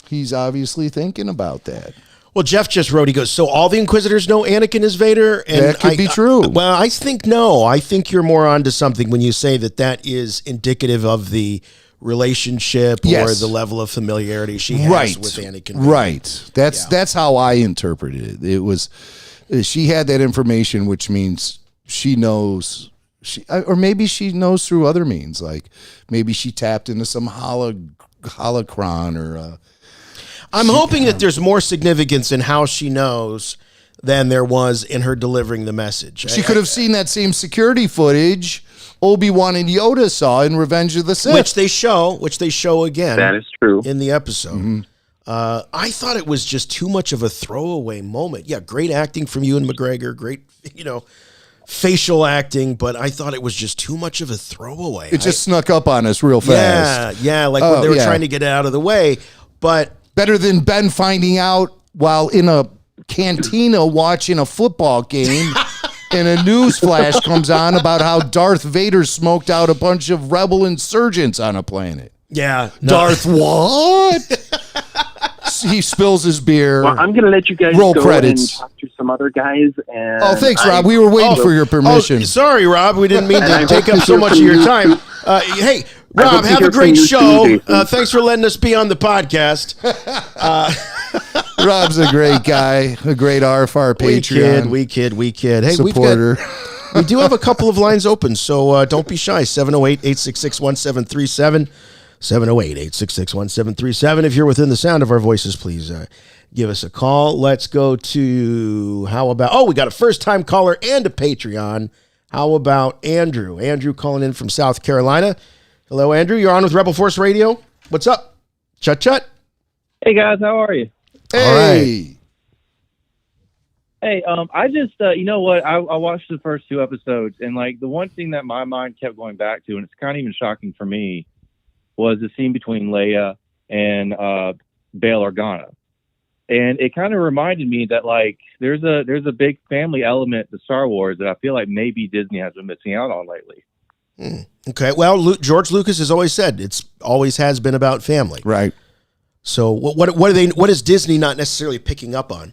he's obviously thinking about that. Well, Jeff just wrote, he goes, so all the Inquisitors know Anakin is Vader? And that could be true. I think no. I think you're more onto something when you say that is indicative of the relationship or the level of familiarity she has with Anakin. Right. That's how I interpreted it. It was, she had that information, which means she knows, or maybe she knows through other means, like maybe she tapped into some holocron or. I'm hoping that there's more significance in how she knows than there was in her delivering the message. She could have seen that same security footage Obi-Wan and Yoda saw in Revenge of the Sith, which they show again. That is true in the episode. I thought it was just too much of a throwaway moment. Yeah, great acting from Ewan McGregor, great, facial acting, but I thought it was just too much of a throwaway. It just snuck up on us real fast. Yeah, like when they were trying to get it out of the way. But better than Ben finding out while in a cantina watching a football game. And a news flash comes on about how Darth Vader smoked out a bunch of rebel insurgents on a planet. Yeah. No. Darth what? He spills his beer. Well, I'm going to let you guys roll go credits. And talk to some other guys. And thanks, Rob. We were waiting for your permission. Sorry, Rob. We didn't mean to take up so much of your time. Hey, Rob, have a great show. Thanks for letting us be on the podcast. Rob's a great guy, a great RFR Patreon. We kid. Hey, supporter. we do have a couple of lines open, so don't be shy. 708-866-1737. 708-866-1737. If you're within the sound of our voices, please give us a call. Let's go to, we got a first-time caller and a Patreon. How about Andrew? Andrew calling in from South Carolina. Hello, Andrew. You're on with Rebel Force Radio. What's up? Chut. Hey, guys. How are you? Hey. All right. Hey, I just, you know what? I watched the first two episodes, and like the one thing that my mind kept going back to, and it's kind of even shocking for me, was the scene between Leia and Bail Organa. And it kind of reminded me that like there's a big family element to Star Wars that I feel like maybe Disney has been missing out on lately. Okay. Well, George Lucas has always said it's always has been about family. Right. So what is Disney not necessarily picking up on?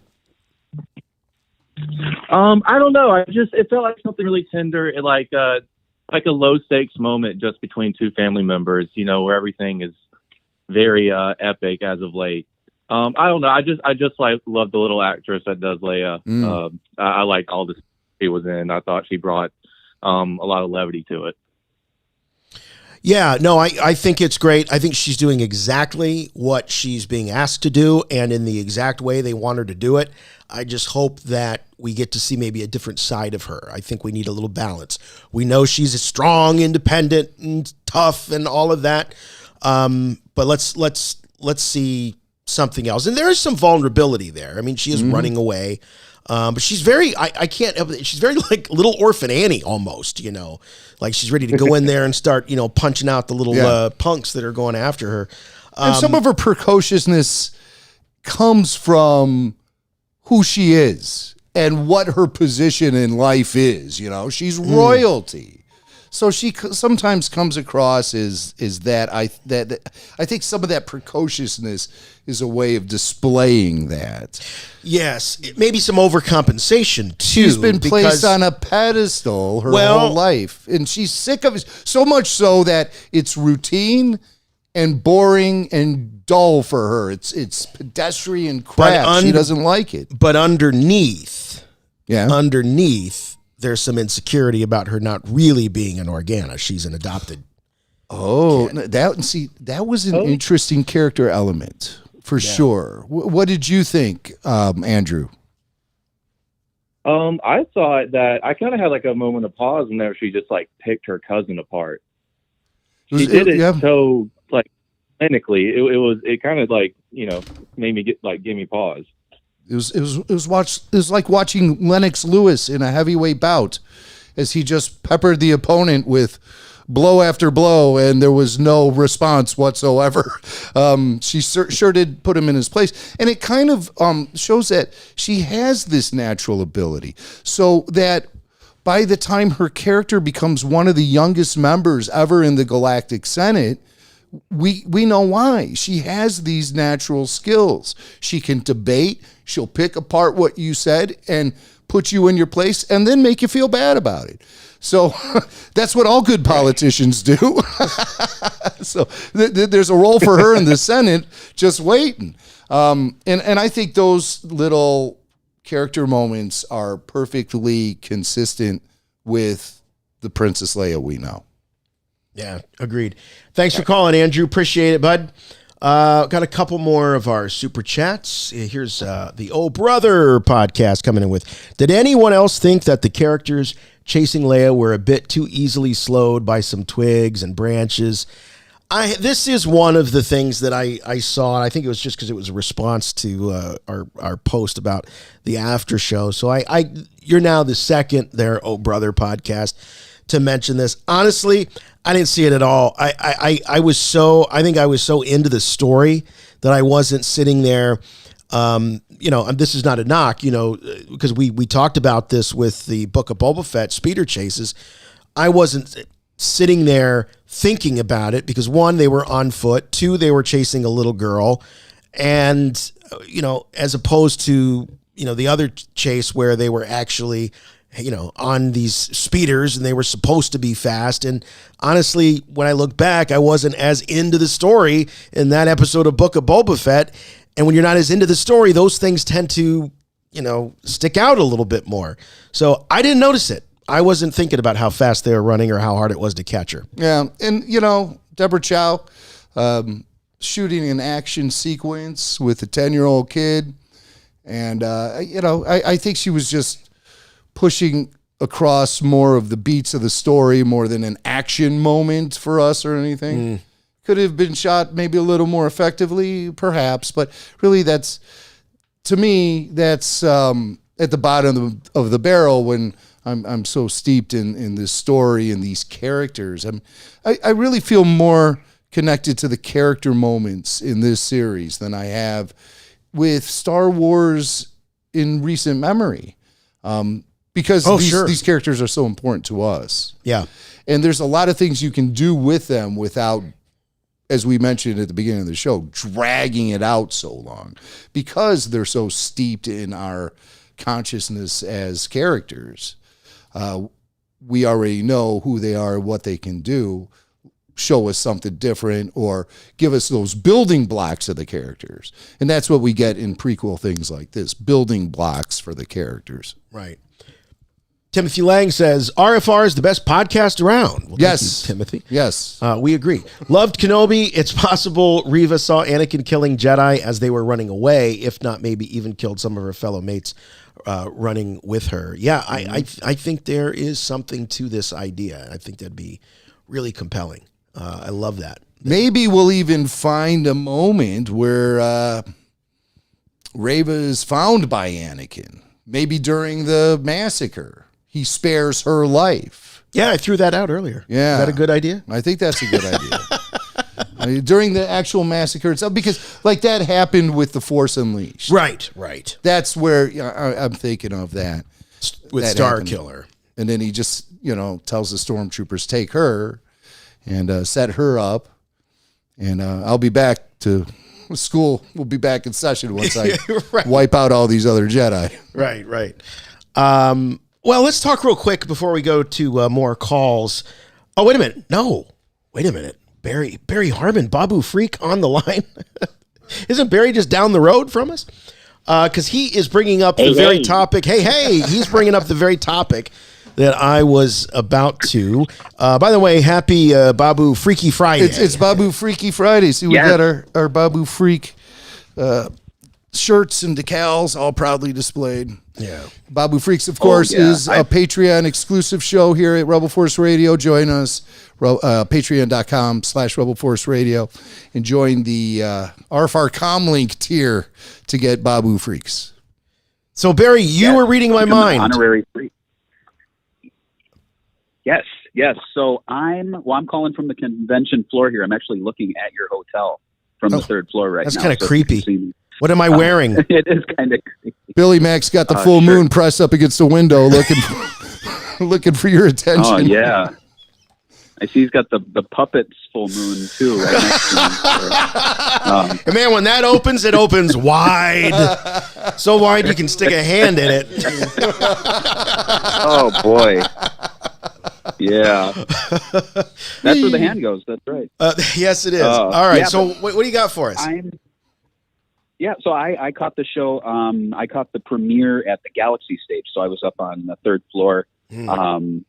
I don't know. It felt like something really tender, like a low stakes moment just between two family members, where everything is very epic as of late. I don't know. I just like love the little actress that does Leia. I liked all the she was in. I thought she brought a lot of levity to it. Yeah, no, I think it's great. I think she's doing exactly what she's being asked to do and in the exact way they want her to do it. I just hope that we get to see maybe a different side of her. I think we need a little balance. We know she's a strong, independent, and tough and all of that. But let's see something else. And there is some vulnerability there. I mean, she is running away. But she's very, I can't help it. She's very like little orphan Annie almost, like she's ready to go in there and start, punching out the little punks that are going after her. And some of her precociousness comes from who she is and what her position in life is. She's royalty. So she sometimes comes across as that. I think some of that precociousness is a way of displaying that. Yes, maybe some overcompensation too. She's been placed on a pedestal her whole life, and she's sick of it. So much so that it's routine and boring and dull for her. It's pedestrian crap. She doesn't like it. But underneath, there's some insecurity about her not really being an Organa. She's an adopted. Oh, that was an interesting character element for sure. What did you think, Andrew? I thought that I kind of had like a moment of pause whenever she just like picked her cousin apart. She did it so like clinically. It kind of like made me give me pause. It was like watching Lennox Lewis in a heavyweight bout as he just peppered the opponent with blow after blow, and there was no response whatsoever. She sure did put him in his place, and it kind of shows that she has this natural ability, so that by the time her character becomes one of the youngest members ever in the Galactic Senate, we know why. She has these natural skills. She can debate. She'll pick apart what you said and put you in your place and then make you feel bad about it. So that's what all good politicians do. So there's a role for her in the Senate just waiting. And I think those little character moments are perfectly consistent with the Princess Leia we know. Yeah, agreed. Thanks for calling, Andrew. Appreciate it, bud. Got a couple more of our super chats. Here's the Oh Brother podcast coming in with, did anyone else think that the characters chasing Leia were a bit too easily slowed by some twigs and branches? This is one of the things that I saw. I think it was just because it was a response to our post about the after show. So you're now the second there, Oh Brother podcast, to mention this. Honestly, I didn't see it at all. I think I was so into the story that I wasn't sitting there. This is not a knock, because we talked about this with the Book of Boba Fett speeder chases. I wasn't sitting there thinking about it because, one, they were on foot. Two, they were chasing a little girl. And, as opposed to, the other chase where they were actually on these speeders and they were supposed to be fast. And honestly, when I look back, I wasn't as into the story in that episode of Book of Boba Fett. And when you're not as into the story, those things tend to, stick out a little bit more. So I didn't notice it. I wasn't thinking about how fast they were running or how hard it was to catch her. Yeah. And, Deborah Chow shooting an action sequence with a 10-year-old kid. And, I think she was just pushing across more of the beats of the story more than an action moment for us or anything. Could have been shot maybe a little more effectively, perhaps, but really that's at the bottom of the barrel when I'm so steeped in this story and these characters. I really feel more connected to the character moments in this series than I have with Star Wars in recent memory, because these characters are so important to us. Yeah. And there's a lot of things you can do with them without, as we mentioned at the beginning of the show, dragging it out so long, because they're so steeped in our consciousness as characters. We already know who they are, what they can do, show us something different, or give us those building blocks of the characters. And that's what we get in prequel things like this, building blocks for the characters. Right. Timothy Lang says, RFR is the best podcast around. Well, yes. thank you, Timothy. Yes. We agree. Loved Kenobi. It's possible Reva saw Anakin killing Jedi as they were running away, if not maybe even killed some of her fellow mates running with her. Yeah, I think there is something to this idea. I think that'd be really compelling. I love that. Maybe we'll even find a moment where Reva is found by Anakin. Maybe during the massacre. He spares her life. Yeah, I threw that out earlier. Yeah. Is that a good idea? I think that's a good idea. I mean, during the actual massacre itself, because like that happened with the Force Unleashed. Right. That's where I'm thinking of that. With that Star happened. Killer. And then he just, tells the stormtroopers, take her and set her up. And I'll be back to school. We'll be back in session once I wipe out all these other Jedi. Right. Well, let's talk real quick before we go to more calls. Oh, wait a minute. No. Wait a minute. Barry Harmon, Babu Freak on the line. Isn't Barry just down the road from us? Because he is bringing up the very topic. Hey, he's bringing up the very topic that I was about to. By the way, happy Babu Freaky Friday. It's Babu Freaky Friday. See, we got our Babu Freak shirts and decals all proudly displayed. Yeah. Babu Freaks, of course, is a Patreon exclusive show here at Rebel Force Radio. Join us, patreon.com/Rebel Force Radio, and join the RFR Comlink tier to get Babu Freaks. So, Barry, you were reading my mind. Honorary freak. Yes. So I'm calling from the convention floor here. I'm actually looking at your hotel from the third floor right now. That's kind of creepy. What am I wearing? It is kind of creepy. Billy Mac's got the full moon pressed up against the window looking for your attention. Oh, yeah. I see he's got the puppet's full moon, too, right next to him. And man, when that opens, it opens wide. So wide you can stick a hand in it. Oh, boy. Yeah. That's where the hand goes. That's right. Yes, it is. All right. Yeah, so what do you got for us? So I caught the show. I caught the premiere at the Galaxy stage. So I was up on the third floor. And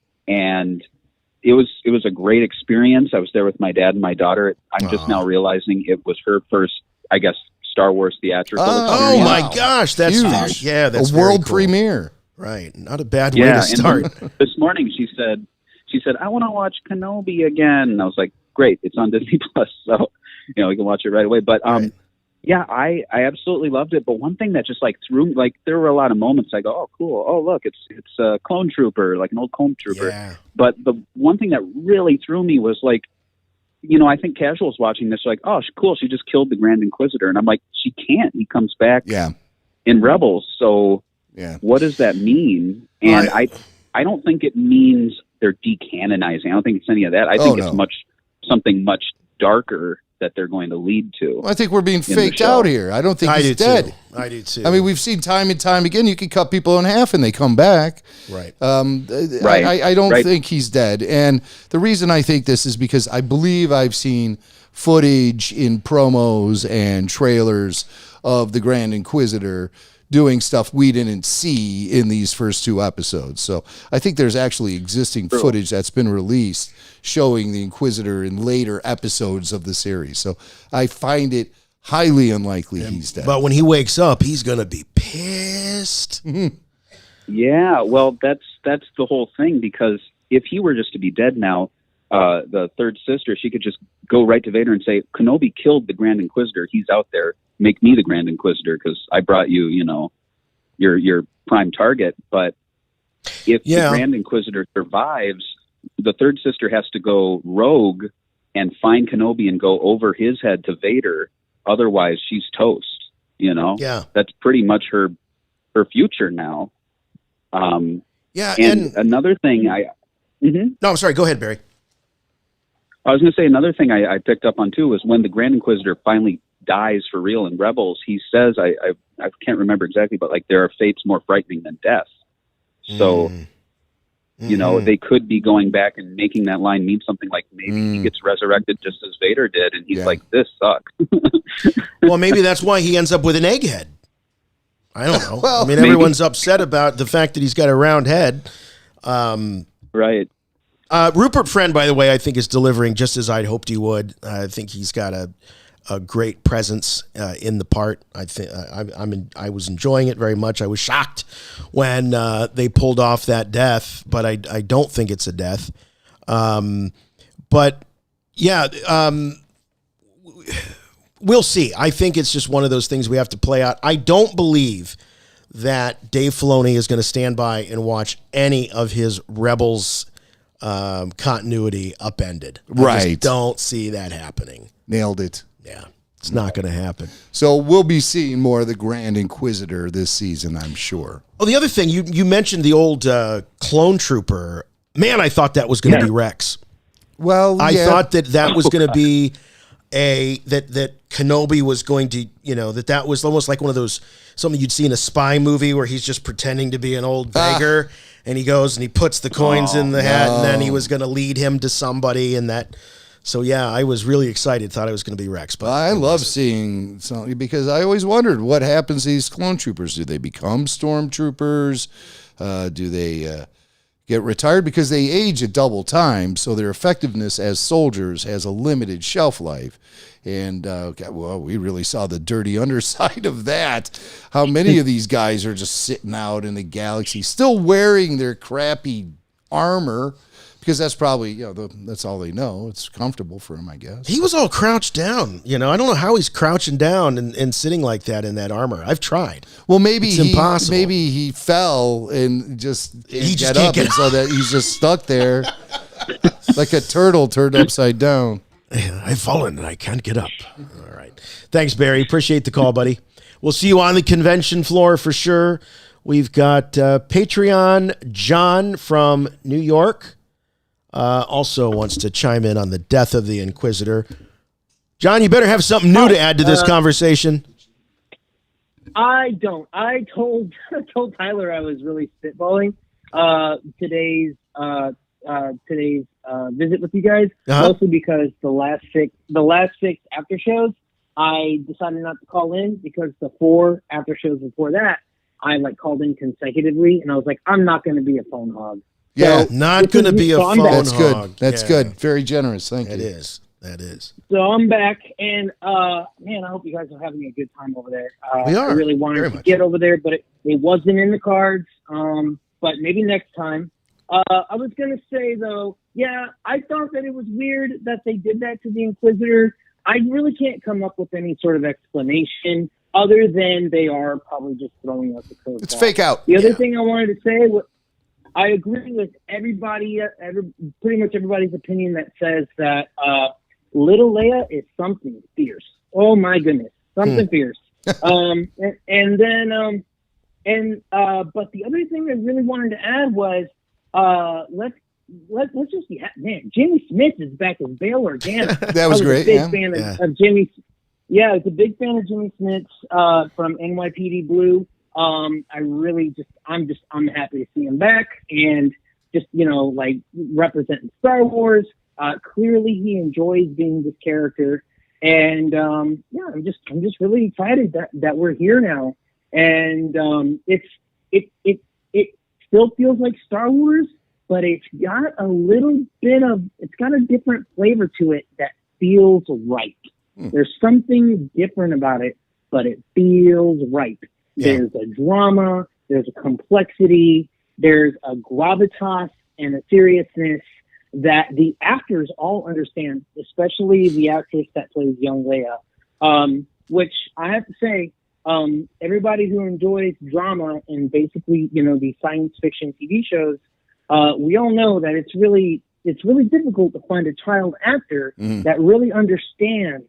it was a great experience. I was there with my dad and my daughter. I'm just now realizing it was her first, I guess, Star Wars theatrical experience. Oh my gosh, that's huge. Yeah, that's a world cool. premiere. Right. Not a bad way to start. This morning she said, I want to watch Kenobi again. And I was like, great, it's on Disney Plus, so we can watch it right away. But yeah, I absolutely loved it. But one thing that just threw me, there were a lot of moments I go, oh cool, oh look, it's a clone trooper, like an old clone trooper. Yeah. But the one thing that really threw me was I think casuals watching this are like, oh cool, she just killed the Grand Inquisitor, and I'm like, she can't. He comes back in Rebels, so what does that mean? And I don't think it means they're decanonizing. I don't think it's any of that. I think it's something much darker that they're going to lead to. Well, I think we're being faked out here. I don't think he's dead. I do too. I mean, we've seen time and time again, you can cut people in half and they come back. Right. I don't think he's dead. And the reason I think this is because I believe I've seen footage in promos and trailers of the Grand Inquisitor doing stuff we didn't see in these first two episodes. So I think there's actually existing footage that's been released showing the Inquisitor in later episodes of the series. So I find it highly unlikely he's dead. But when he wakes up, he's going to be pissed. Yeah, well, that's the whole thing, because if he were just to be dead now, the third sister, she could just go right to Vader and say, Kenobi killed the Grand Inquisitor. He's out there. Make me the Grand Inquisitor because I brought you, your prime target. But if the Grand Inquisitor survives, the third sister has to go rogue and find Kenobi and go over his head to Vader. Otherwise, she's toast. You know, Yeah. that's pretty much her future now. Yeah, and another thing No, I'm sorry. Go ahead, Barry. I was going to say another thing I picked up on too was when the Grand Inquisitor finally dies for real in Rebels, he says, I can't remember exactly, but like there are fates more frightening than death. So, you know, they could be going back and making that line mean something like maybe he gets resurrected just as Vader did, and he's like, this sucks. Well, maybe that's why he ends up with an egghead. I don't know. Well, I mean, everyone's upset about the fact that he's got a round head. Right. Rupert Friend, by the way, I think is delivering just as I'd hoped he would. I think he's got a great presence in the part. I was enjoying it very much. I was shocked when they pulled off that death, but I don't think it's a death. But yeah, we'll see. I think it's just one of those things we have to play out. I don't believe that Dave Filoni is going to stand by and watch any of his Rebels continuity upended. I just don't see that happening. Nailed it. Yeah, it's not going to happen. So we'll be seeing more of the Grand Inquisitor this season, I'm sure. Oh, the other thing, you mentioned the old clone trooper. Man, I thought that was going to be Rex. Well, I thought that was going to be that Kenobi was going to, that was almost like one of those, something you'd see in a spy movie where he's just pretending to be an old beggar and he goes and he puts the coins in the hat and then he was going to lead him to somebody and that. So yeah, I was really excited. Thought it was going to be Rex, but I love seeing something because I always wondered what happens to these clone troopers. Do they become stormtroopers? Do they get retired because they age at double time? So their effectiveness as soldiers has a limited shelf life. And we really saw the dirty underside of that. How many of these guys are just sitting out in the galaxy, still wearing their crappy armor? Because that's probably, that's all they know. It's comfortable for him, I guess. He was all crouched down. I don't know how he's crouching down and sitting like that in that armor. I've tried. Well, maybe it's impossible. Maybe he fell and he just can't get up, so that he's just stuck there like a turtle turned upside down. I've fallen and I can't get up. All right. Thanks, Barry. Appreciate the call, buddy. We'll see you on the convention floor for sure. We've got Patreon John from New York. Also wants to chime in on the death of the Inquisitor. John, you better have something new to add to this conversation. I don't. I told Tyler I was really spitballing today's visit with you guys, mostly because the last six after shows, I decided not to call in because the 4 after shows before that, I called in consecutively, and I was like, I'm not going to be a phone hog. Yeah, so not going to be a phone hog. That's good. That's good. Very generous. Thank you. That is. So I'm back, and man, I hope you guys are having a good time over there. We are. I really wanted to get over there, but it wasn't in the cards. But maybe next time. I was going to say, though, yeah, I thought that it was weird that they did that to the Inquisitor. I really can't come up with any sort of explanation other than they are probably just throwing us a curveball. It's fake out. The other thing I wanted to say was, I agree with everybody, pretty much everybody's opinion that says that little Leia is something fierce. Oh my goodness, something fierce. But the other thing I really wanted to add was, let's just be man. Jimmy Smith is back as Bail Organa. That was great. A big fan of Jimmy. Yeah, I was a big fan of Jimmy Smith from NYPD Blue. I'm happy to see him back and just, representing Star Wars. Clearly he enjoys being this character. And, I'm just really excited that we're here now. And, it still feels like Star Wars, but it's got a different flavor to it that feels right. There's something different about it, but it feels right. Yeah. There's a drama, there's a complexity, there's a gravitas and a seriousness that the actors all understand, especially the actress that plays young Leia, which I have to say, everybody who enjoys drama and basically, these science fiction TV shows, we all know that it's really difficult to find a child actor that really understands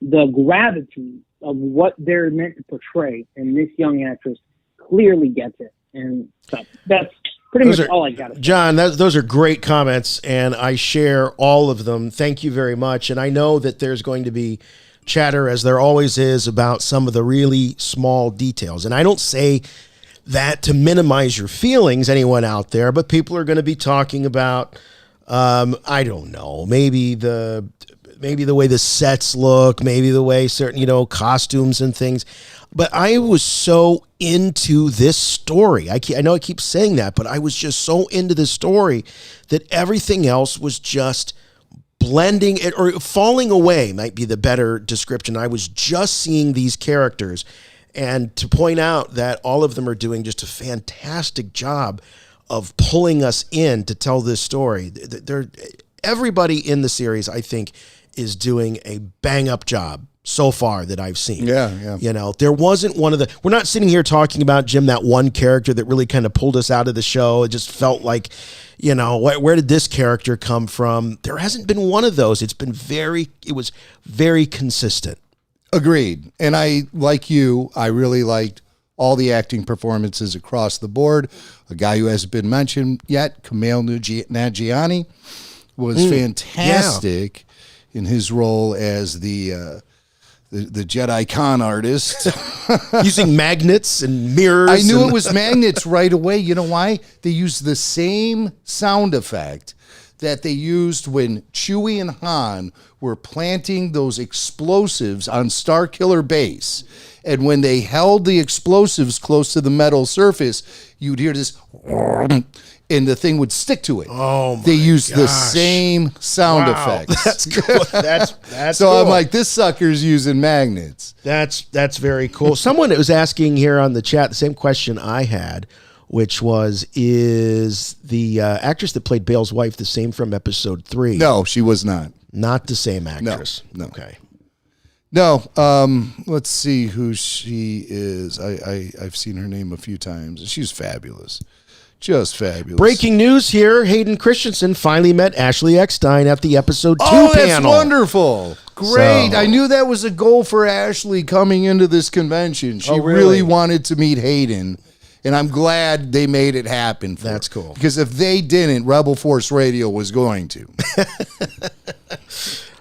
the gravity of what they're meant to portray, and this young actress clearly gets it. And so that's pretty much all I got to say. John, those are great comments, and I share all of them. Thank you very much. And I know that there's going to be chatter, as there always is, about some of the really small details. And I don't say that to minimize your feelings, anyone out there, but people are going to be talking about, I don't know, maybe the way the sets look, maybe the way certain, costumes and things. But I was so into this story. I know I keep saying that, but I was just so into this story that everything else was just blending it, or falling away might be the better description. I was just seeing these characters, and to point out that all of them are doing just a fantastic job of pulling us in to tell this story. Everybody in the series, I think, is doing a bang-up job so far that I've seen. Yeah. There wasn't one of the... We're not sitting here talking about, Jim, that one character that really kind of pulled us out of the show. It just felt like, where did this character come from? There hasn't been one of those. It was very consistent. Agreed. And I really liked all the acting performances across the board. A guy who hasn't been mentioned yet, Kumail Nanjiani, was fantastic in his role as the Jedi con artist. Using magnets and mirrors. I knew it was magnets right away. You know why? They used the same sound effect that they used when Chewie and Han were planting those explosives on Starkiller Base. And when they held the explosives close to the metal surface, you'd hear this, and the thing would stick to it. Oh, my They used gosh. the same sound effects. That's cool. That's so cool. I'm like, this sucker's using magnets. That's very cool. Someone was asking here on the chat the same question I had, which was, is the actress that played Bale's wife the same from episode 3? No, she was not. Not the same actress. No. Okay. No, let's see who she is. I've seen her name a few times. She's fabulous. Just fabulous. Breaking news here. Hayden Christensen finally met Ashley Eckstein at the episode 2 panel. panel. That's wonderful. Great. So- I knew that was a goal for Ashley coming into this convention. She really wanted to meet Hayden, and I'm glad they made it happen. That's cool. Because if they didn't, Rebel Force Radio was going to.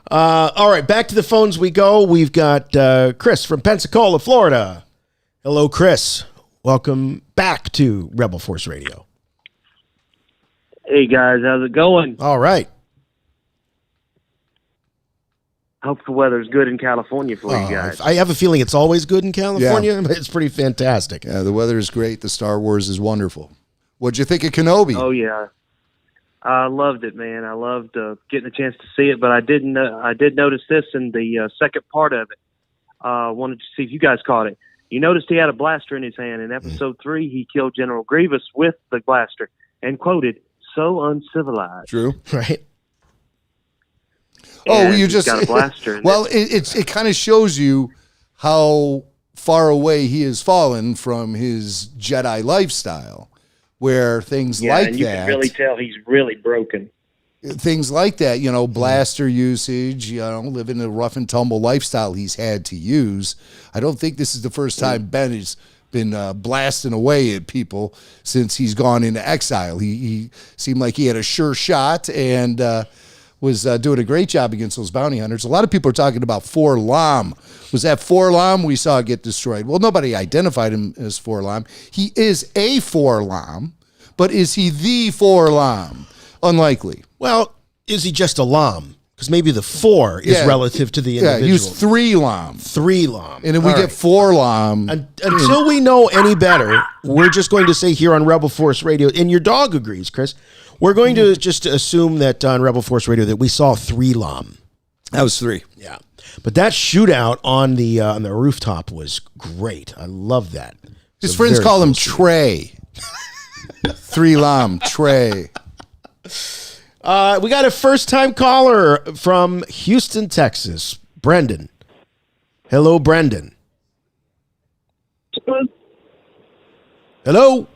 All right, back to the phones we go. We've got Chris from Pensacola, Florida. Hello, Chris. Welcome back to Rebel Force Radio. Hey, guys. How's it going? All right. Hope the weather's good in California for you guys. I have a feeling it's always good in California, but it's pretty fantastic. Yeah, the weather is great. The Star Wars is wonderful. What'd you think of Kenobi? Oh, yeah. I loved it, man. I loved getting a chance to see it, but I did notice this in the second part of it. Wanted to see if you guys caught it. You noticed he had a blaster in his hand. In episode 3, he killed General Grievous with the blaster and quoted, "So uncivilized." True. Right. And you he's just got a blaster. Well, it kind of shows you how far away he has fallen from his Jedi lifestyle, where things like and you that, can really tell he's really broken. things like that, blaster usage, living a rough and tumble lifestyle he's had to use. I don't think this is the first time Ben has been blasting away at people since he's gone into exile. He seemed like he had a sure shot and was doing a great job against those bounty hunters. A lot of people are talking about 4-LOM. Was that 4-LOM we saw get destroyed? Well, nobody identified him as 4-LOM. He is a 4-LOM, but is he the 4-LOM? Unlikely. Well, is he just a LOM? Because maybe the 4 is relative to the individual. Yeah, he was 3-LOM. 3-LOM. And then we get 4-LOM. Until we know any better, we're just going to say here on Rebel Force Radio, and your dog agrees, Chris, we're going to just assume that on Rebel Force Radio that we saw 3-LOM. That was 3. Yeah. But that shootout on the rooftop was great. I love that. His friends call him Trey. 3-LOM, Trey. We got a first-time caller from Houston, Texas. Brendan. Hello, Brendan. Hello?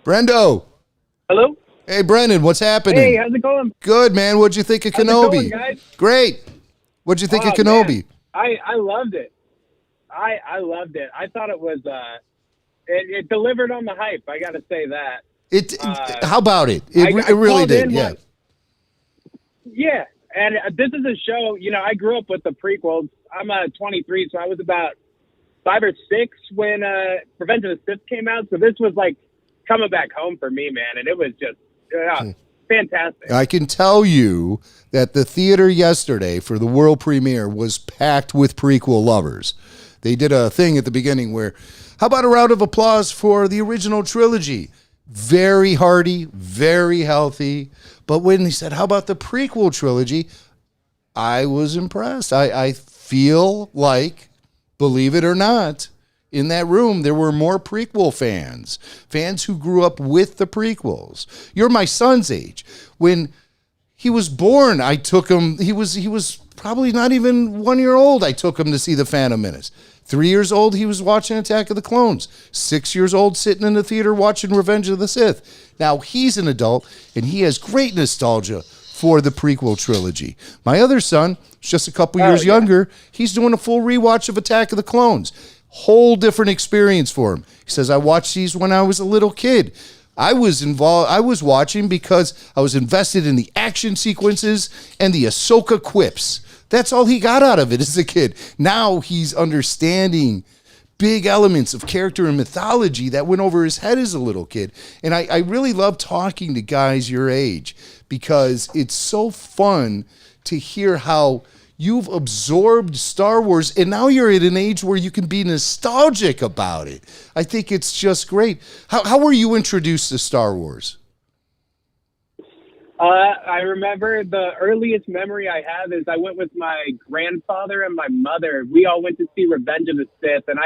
Brendo. Hello? Hey, Brendan, what's happening? Hey, how's it going? Good, man. What'd you think of How's it Kenobi? going, guys? Great. What'd you think of Kenobi? I loved it. I loved it. I thought it was it delivered on the hype. I got to say that. How about it? It really did. Yeah. Yeah, and this is a show. You know, I grew up with the prequels. I'm 23, so I was about 5 or 6 when Revenge of the Sith came out. So this was like coming back home for me, man, and it was just fantastic. I can tell you that the theater yesterday for the world premiere was packed with prequel lovers. They did a thing at the beginning where, how about a round of applause for the original trilogy? Very hearty, very healthy. But when they said, how about the prequel trilogy? I was impressed. I feel like, believe it or not, in that room, there were more prequel fans who grew up with the prequels. You're my son's age. When he was born, I took him, he was probably not even 1 year old. I took him to see The Phantom Menace. 3 years old, he was watching Attack of the Clones. 6 years old, sitting in the theater watching Revenge of the Sith. Now he's an adult, and he has great nostalgia for the prequel trilogy. My other son, just a couple years younger, he's doing a full rewatch of Attack of the Clones. Whole different experience for him. He says, I watched these when I was a little kid. I was watching because I was invested in the action sequences and the Ahsoka quips. That's all he got out of it as a kid. Now he's understanding big elements of character and mythology that went over his head as a little kid. And I really love talking to guys your age because it's so fun to hear how you've absorbed Star Wars, and now you're at an age where you can be nostalgic about it. I think it's just great. How were you introduced to Star Wars? I remember the earliest memory I have is I went with my grandfather and my mother. We all went to see Revenge of the Sith, and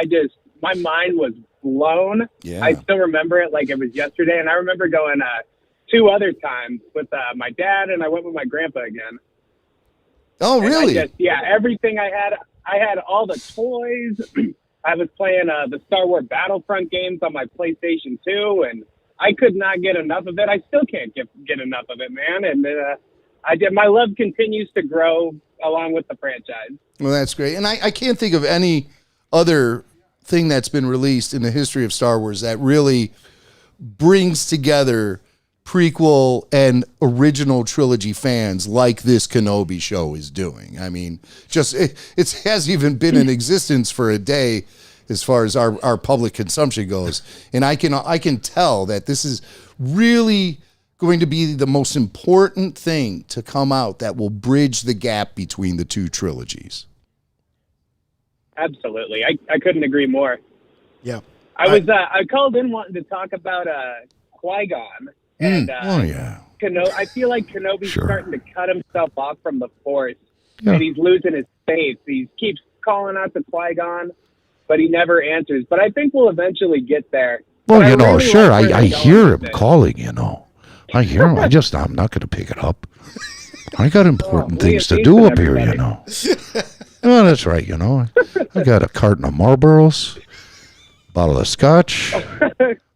my mind was blown. Yeah. I still remember it like it was yesterday, and I remember going 2 other times with my dad, and I went with my grandpa again. Oh, really? Everything I had all the toys. I was playing the Star Wars Battlefront games on my PlayStation 2, and I could not get enough of it. I still can't get enough of it, man. And my love continues to grow along with the franchise. Well, that's great. And I can't think of any other thing that's been released in the history of Star Wars that really brings together prequel and original trilogy fans like this Kenobi show is doing. I mean, it hasn't even been in existence for a day as far as our public consumption goes. And I can tell that this is really going to be the most important thing to come out that will bridge the gap between the two trilogies. Absolutely. I couldn't agree more. Yeah. I called in wanting to talk about Qui-Gon. And I feel like Kenobi's starting to cut himself off from the Force, and he's losing his faith. He keeps calling out to Qui-Gon, but he never answers. But I think we'll eventually get there. Well, I hear him calling, I hear him. I'm not going to pick it up. I got important things to do up here, Oh, that's right, I got a carton of Marlboros, bottle of scotch.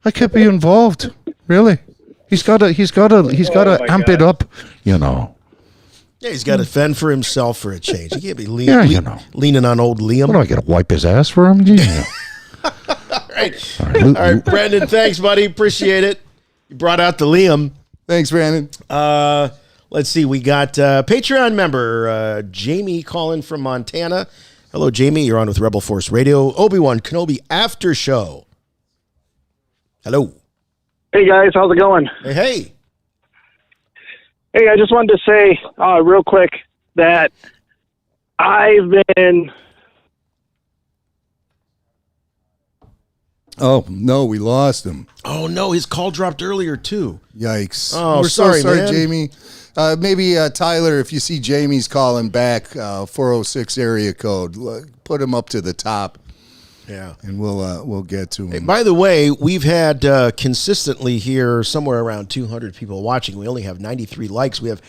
I can't be involved, really. He's got to amp it up, Yeah, he's got to fend for himself for a change. He can't be leaning on old Liam. What do I got to wipe his ass for him? All right, Brandon, thanks, buddy. Appreciate it. You brought out the Liam. Thanks, Brandon. Let's see. We got Patreon member Jamie calling from Montana. Hello, Jamie. You're on with Rebel Force Radio. Obi-Wan Kenobi after show. Hello. Hey guys, how's it going? Hey. Hey, I just wanted to say real quick that I've been... Oh, no, we lost him. Oh, no, his call dropped earlier, too. Yikes. Oh, we're sorry, so sorry, man. Jamie. Maybe, Tyler, if you see Jamie's calling back, 406 area code, put him up to the top. Yeah, and we'll get to him. Hey, by the way, we've had consistently here somewhere around 200 people watching. We only have 93 likes. We have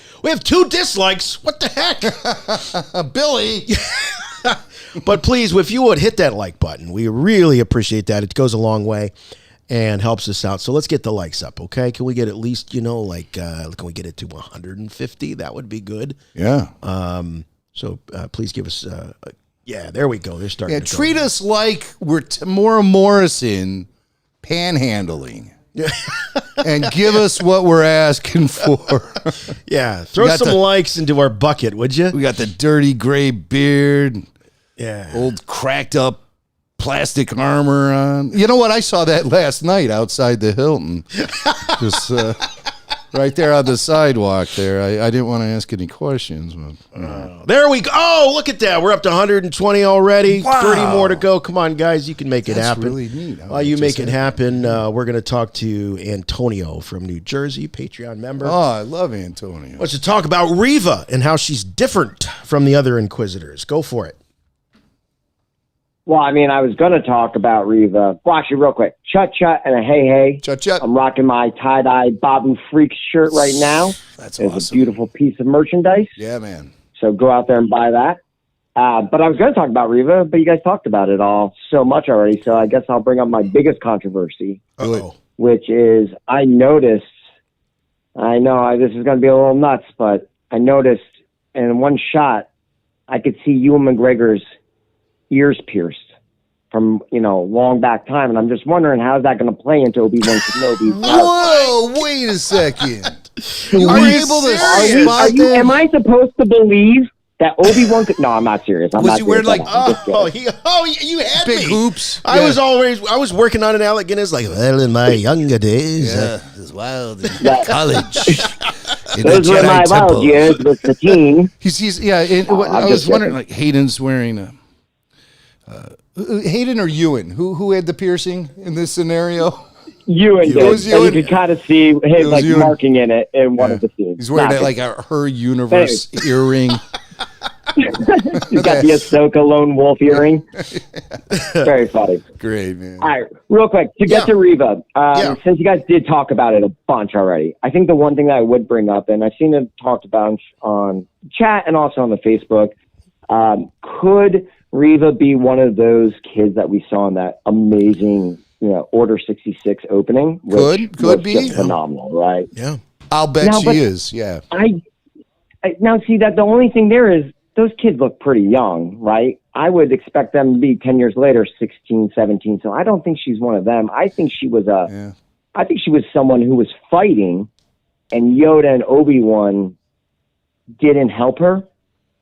2 dislikes. What the heck, Billy? But please, if you would hit that like button, we really appreciate that. It goes a long way and helps us out. So let's get the likes up, okay? Can we get at least can we get it to 150? That would be good. Yeah. So please give us Yeah, there we go. They're starting. Yeah, to treat us like we're Tamora Morrison panhandling. And give us what we're asking for. Yeah, throw some likes into our bucket, would you? We got the dirty gray beard. Yeah. Old cracked up plastic armor on. You know what? I saw that last night outside the Hilton. Just right there on the sidewalk there. I didn't want to ask any questions. But, there we go. Oh, look at that. We're up to 120 already. Wow. 30 more to go. Come on, guys. You can make it happen. That's really neat. While you make it happen, we're going to talk to Antonio from New Jersey, Patreon member. Oh, I love Antonio. Let's talk about Reva and how she's different from the other Inquisitors. Go for it. Well, I mean, I was going to talk about Reva. Well, actually, real quick. Chut chut and a hey hey. Chut chut. I'm rocking my tie-dye Babu Freaks shirt right now. That's it's awesome. a beautiful piece of merchandise. Yeah, man. So go out there and buy that. But I was going to talk about Reva, but you guys talked about it all so much already. So I guess I'll bring up my biggest controversy, which is I noticed, I know this is going to be a little nuts, but I noticed in one shot, I could see Ewan McGregor's ears pierced from, long back time. And I'm just wondering, how's that going to play into Obi-Wan Kenobi? Whoa, wait a second. Are you able to spot that? Am I supposed to believe that Obi-Wan could... No, I'm not serious. I'm Was not he wearing serious. You had big me. hoops? I was working on an Alec Guinness like, well, in my younger days. It was wild in Yeah. college. Those were my wild years with the team. I was wondering, like, Hayden's wearing a... Hayden or Ewan? Who had the piercing in this scenario? Ewan did. It was And Ewan. you could kind of see his Ewan. marking in it in one of the scenes. He's wearing it like a Her Universe earring. He's got the Ahsoka lone wolf earring. Very funny. Great, man. All right, real quick, to get to Reva, since you guys did talk about it a bunch already, I think the one thing that I would bring up, and I've seen it talked about on chat and also on the Facebook, could Reva be one of those kids that we saw in that amazing, Order 66 opening? Which Could was be. just phenomenal, right? Yeah. I'll bet Now, she but is, yeah. I now see that the only thing there is those kids look pretty young, right? I would expect them to be 10 years later, 16, 17. So I don't think she's one of them. I think she was I think she was someone who was fighting, and Yoda and Obi-Wan didn't help her.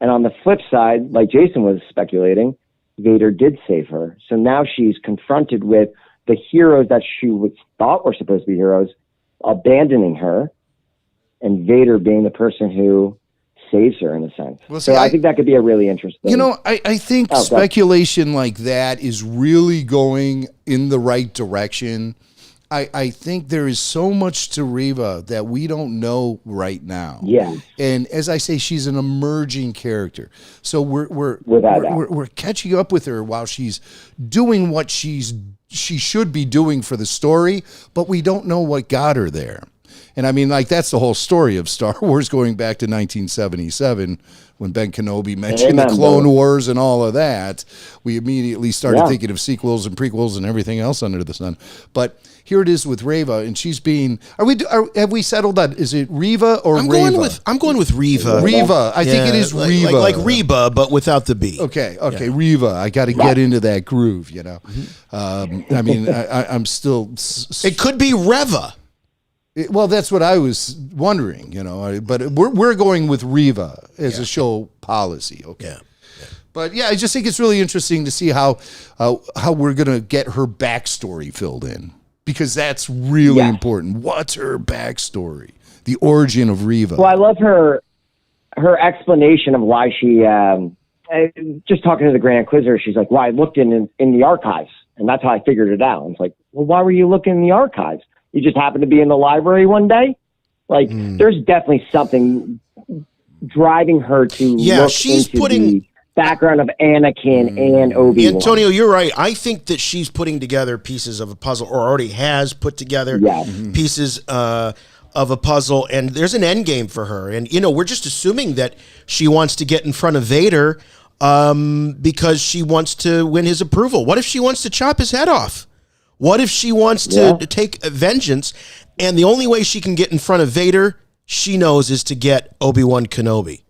And on the flip side, like Jason was speculating, Vader did save her. So now she's confronted with the heroes that she thought were supposed to be heroes abandoning her, and Vader being the person who saves her in a sense. Well, so see, I think that could be a really interesting. I think speculation like that is really going in the right direction. I think there is so much to Reva that we don't know right now. Yeah. And as I say, she's an emerging character. So we're catching up with her while she's doing what she should be doing for the story, but we don't know what got her there. And I mean, like, that's the whole story of Star Wars going back to 1977 when Ben Kenobi mentioned the Clone Wars and all of that. We immediately started thinking of sequels and prequels and everything else under the sun. But here it is with Reva, and she's being. Have we settled that? Is it Reva or Reva? I'm going with Reva. Reva. I think it is Reva. Like Reba, but without the B. Okay, Reva. I got to get into that groove, I mean, I'm still. It could be Reva. Well, that's what I was wondering, but we're going with Reva as a show policy. Okay. Yeah. But I just think it's really interesting to see how we're going to get her backstory filled in, because that's really important. What's her backstory? The origin of Reva. Well, I love her explanation of why she, just talking to the Grand Inquisitor, she's like, well, I looked in the archives, and that's how I figured it out. It's like, well, why were you looking in the archives? You just happened to be in the library one day? Like, there's definitely something driving her to look into the background of Anakin and Obi-Wan. Antonio, you're right. I think that she's putting together pieces of a puzzle, or already has put together pieces of a puzzle, and there's an end game for her. And, we're just assuming that she wants to get in front of Vader because she wants to win his approval. What if she wants to chop his head off? What if she wants to take vengeance, and the only way she can get in front of Vader, she knows, is to get Obi-Wan Kenobi?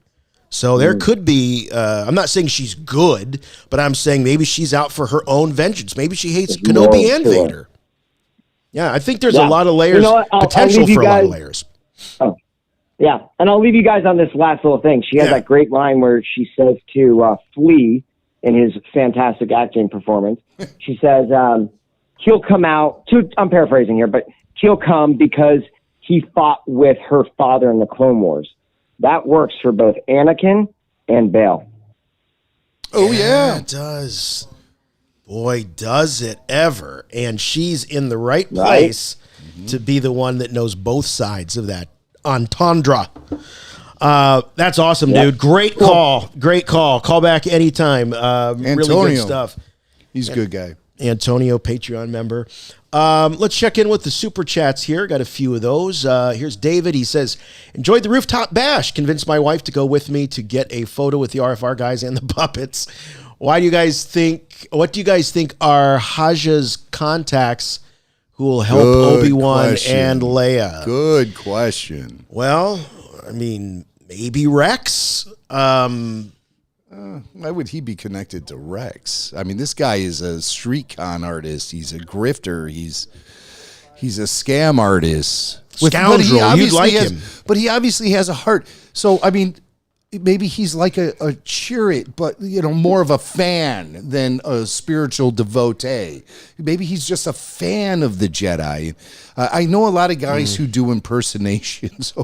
So there could be, I'm not saying she's good, but I'm saying maybe she's out for her own vengeance. Maybe she hates Kenobi and Vader. Yeah, I think there's a lot of layers, potential for a lot of layers. Oh, yeah. And I'll leave you guys on this last little thing. She has that great line where she says to Flea in his fantastic acting performance, she says, he'll come out, I'm paraphrasing here, but he'll come because he fought with her father in the Clone Wars. That works for both Anakin and Bail. Oh, yeah. It does. Boy, does it ever. And she's in the right place to be the one that knows both sides of that entendre. That's awesome, dude. Great call. Great call. Call back anytime. Really good stuff. He's a good guy. Antonio, Patreon member. Let's check in with the super chats here. Got a few of those. Here's David. He says, enjoyed the rooftop bash. Convinced my wife to go with me to get a photo with the RFR guys and the puppets. What do you guys think are Haja's contacts who will help Obi-Wan and Leia? Good question. Well, I mean, maybe Rex. Why would he be connected to Rex? I mean, this guy is a street con artist. He's a grifter. He's a scam artist. Scoundrel. You'd like him. But he obviously has a heart. So, I mean, maybe he's like a curate, but, more of a fan than a spiritual devotee. Maybe he's just a fan of the Jedi. I know a lot of guys who do impersonations,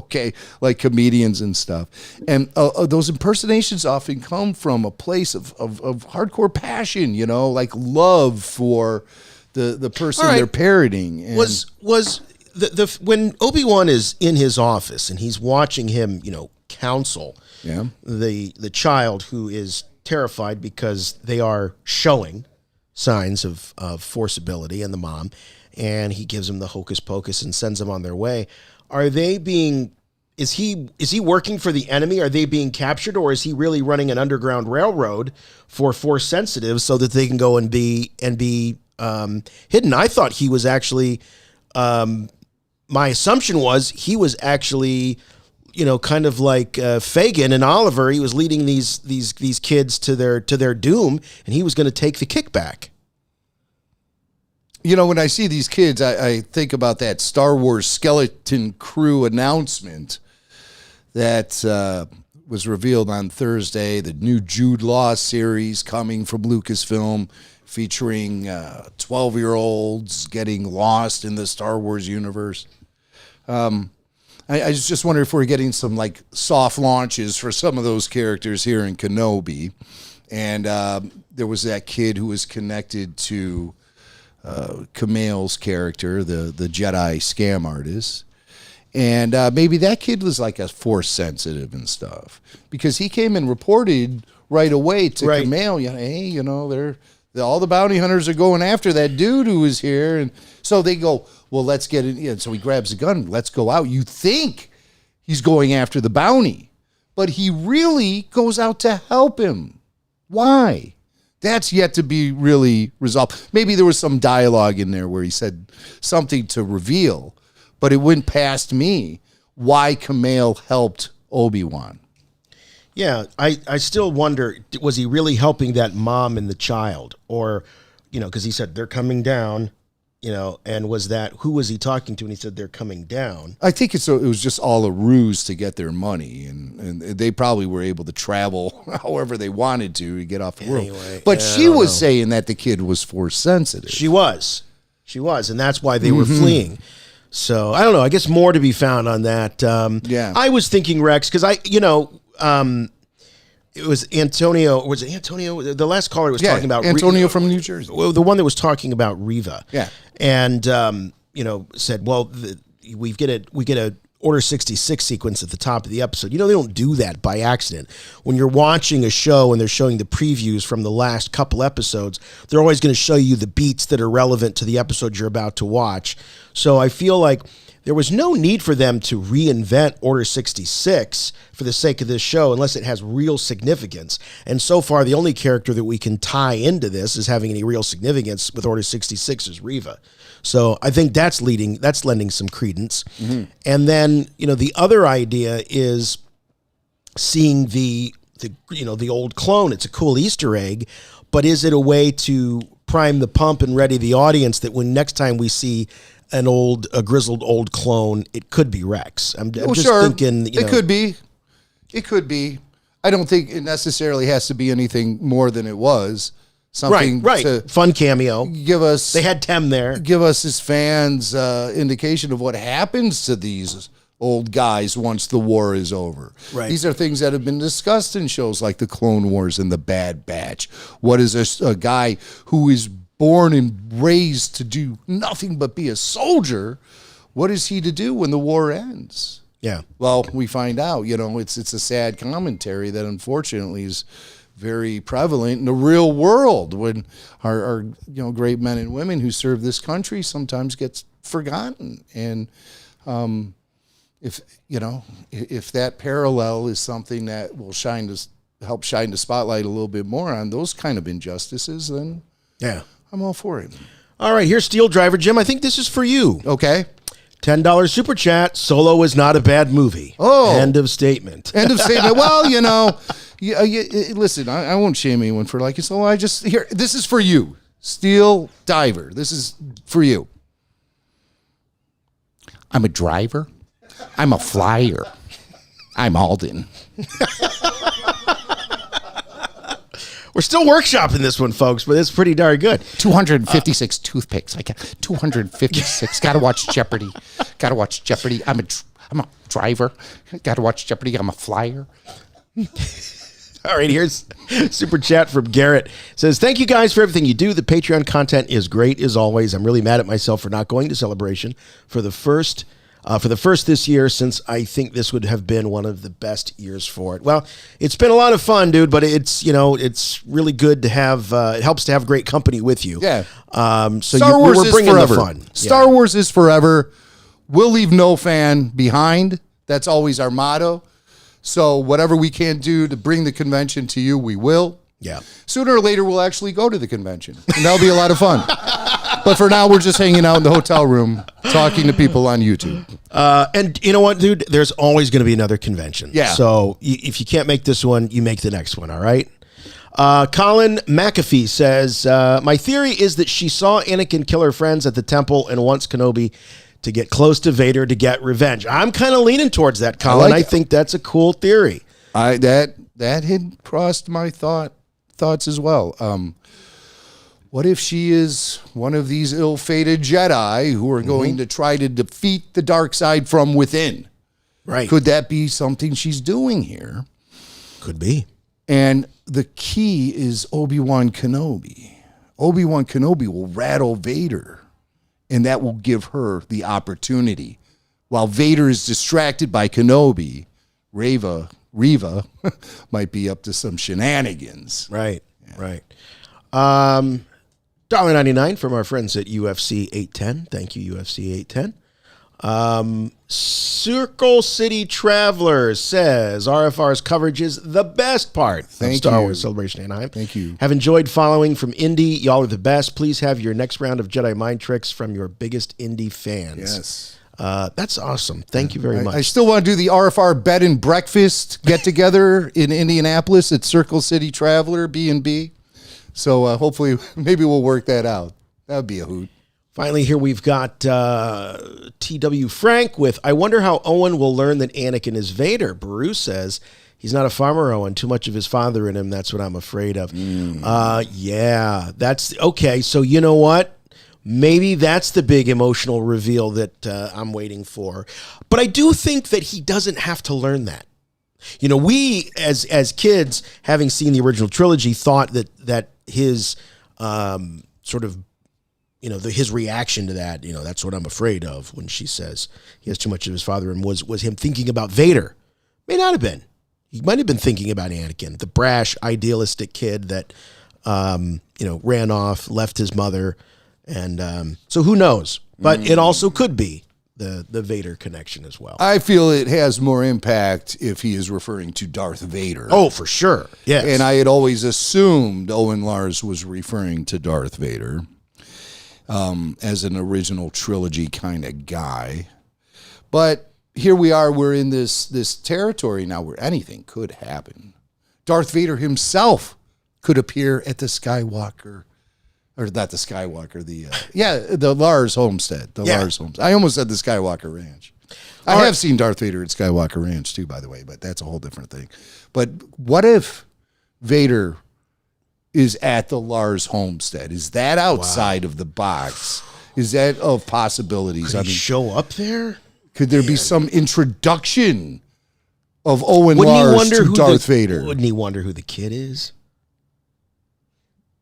like comedians and stuff. And those impersonations often come from a place of hardcore passion, like love for the person they're parroting. And was when Obi-Wan is in his office and he's watching him, counsel the child who is terrified because they are showing signs of force ability, and the mom, and he gives them the hocus pocus and sends them on their way. Are they being, is he working for the enemy? Are they being captured, or is he really running an underground railroad for force sensitives so that they can go and be hidden? I thought he was actually, my assumption was he was actually, kind of like Fagin and Oliver. He was leading these kids to their doom, and he was going to take the kickback. When I see these kids, I think about that Star Wars Skeleton Crew announcement that was revealed on Thursday. The new Jude Law series coming from Lucasfilm, featuring 12-year-olds getting lost in the Star Wars universe. I just wonder if we're getting some soft launches for some of those characters here in Kenobi. And there was that kid who was connected to Kumail's character, the Jedi scam artist. And maybe that kid was like a force sensitive and stuff, because he came and reported right away to Kumail, hey, all the bounty hunters are going after that dude who was here. And so they go, well, let's get it. And so he grabs a gun. Let's go out. You think he's going after the bounty, but he really goes out to help him. Why? That's yet to be really resolved. Maybe there was some dialogue in there where he said something to reveal, but it went past me why Kumail helped Obi-Wan. Yeah, I still wonder, was he really helping that mom and the child? Or, because he said they're coming down, and who was he talking to? And he said they're coming down. I think it was just all a ruse to get their money, and they probably were able to travel however they wanted to get off the world. But she was saying that the kid was force sensitive. She was, and that's why they were fleeing. So I don't know. I guess more to be found on that. I was thinking Rex because it was Antonio. Was it Antonio? The last caller was talking about Antonio from New Jersey. Well, the one that was talking about Riva. Yeah, and said, well, we get a Order 66 sequence at the top of the episode. They don't do that by accident. When you're watching a show and they're showing the previews from the last couple episodes, they're always going to show you the beats that are relevant to the episode you're about to watch. So I feel like there was no need for them to reinvent Order 66 for the sake of this show unless it has real significance. And so far, the only character that we can tie into this as having any real significance with Order 66 is Riva. So I think that's lending some credence. Mm-hmm. And then, the other idea is seeing the old clone. It's a cool Easter egg, but is it a way to prime the pump and ready the audience that when next time we see a grizzled old clone, it could be Rex? I'm just thinking. It could be. It could be. I don't think it necessarily has to be anything more than it was. Something right. Fun cameo. Give us. They had Tem there. Give us as fans indication of what happens to these old guys once the war is over. Right. These are things that have been discussed in shows like the Clone Wars and the Bad Batch. What is a guy who is born and raised to do nothing but be a soldier? What is he to do when the war ends? Yeah. Well, we find out. It's a sad commentary that unfortunately is very prevalent in the real world when our great men and women who serve this country sometimes gets forgotten. And if that parallel is something that will help shine the spotlight a little bit more on those kind of injustices, then yeah, I'm all for it. All right, here's Steel Driver Jim. I think this is for you. Okay. $10 super chat. Solo is not a bad movie. Oh, end of statement. End of statement. Well, listen, I won't shame anyone for liking Solo. This is for you, Steel Diver. This is for you. I'm a driver. I'm a flyer. I'm Alden. We're still workshopping this one, folks, but it's pretty darn good. 256 toothpicks. I got 256. Got to watch Jeopardy. I'm a driver. Got to watch Jeopardy. I'm a flyer. All right, here's super chat from Garrett. It says, thank you guys for everything you do. The Patreon content is great as always. I'm really mad at myself for not going to Celebration for the first this year, since I think this would have been one of the best years for it. Well, it's been a lot of fun, dude, but it's really good to have, it helps to have great company with you. Yeah. So Star Wars we're bringing forever. the fun. Star Wars is forever. We'll leave no fan behind. That's always our motto. So whatever we can do to bring the convention to you, we will. Yeah. Sooner or later, we'll actually go to the convention, and that'll be a lot of fun. But for now, we're just hanging out in the hotel room, talking to people on YouTube. And you know what, dude? There's always going to be another convention. Yeah. So if you can't make this one, you make the next one, all right? Colin McAfee says, my theory is that she saw Anakin kill her friends at the temple and wants Kenobi to get close to Vader to get revenge. I'm kind of leaning towards that, Colin. I think that's a cool theory. That had crossed my thoughts as well. What if she is one of these ill-fated Jedi who are going to try to defeat the dark side from within? Right. Could that be something she's doing here? Could be. And the key is Obi-Wan Kenobi. Obi-Wan Kenobi will rattle Vader, and that will give her the opportunity. While Vader is distracted by Kenobi, Reva might be up to some shenanigans. Right, right. $1.99 from our friends at UFC 810. Thank you, UFC 810. Circle City Traveler says RFR's coverage is the best part of Star Wars Celebration Anaheim. Thank you. Have enjoyed following from Indy. Y'all are the best. Please have your next round of Jedi mind tricks from your biggest Indy fans. Yes. That's awesome. Thank you very much. I still want to do the RFR bed and breakfast get together in Indianapolis at Circle City Traveler B&B. So hopefully, maybe we'll work that out. That would be a hoot. Finally, here we've got T.W. Frank with, I wonder how Owen will learn that Anakin is Vader. Baru says, he's not a farmer, Owen. Too much of his father in him. That's what I'm afraid of. Yeah, that's okay. So you know what? Maybe that's the big emotional reveal that I'm waiting for. But I do think that he doesn't have to learn that. You know, we as kids, having seen the original trilogy, thought that his sort of, you know, his reaction to that, you know, that's what I'm afraid of when she says he has too much of his father, and was him thinking about Vader. May not have been. He might have been thinking about Anakin, the brash, idealistic kid that, you know, ran off, left his mother. And so who knows? But it also could be the Vader connection as well. I feel it has more impact if he is referring to Darth Vader. Oh, for sure. Yes. And I had always assumed Owen Lars was referring to Darth Vader as an original trilogy kind of guy. But here we are. We're in this territory now where anything could happen. Darth Vader himself could appear at the Skywalker, or not the Skywalker, the Lars homestead. Lars homestead. I almost said the Skywalker Ranch. I have seen Darth Vader at Skywalker Ranch too, by the way, but that's a whole different thing. But what if Vader is at the Lars homestead? Is that outside of the box? Is that of possibilities? Could he show up there? Could there be some introduction of Owen Lars to Darth Vader? Wouldn't he wonder who the kid is?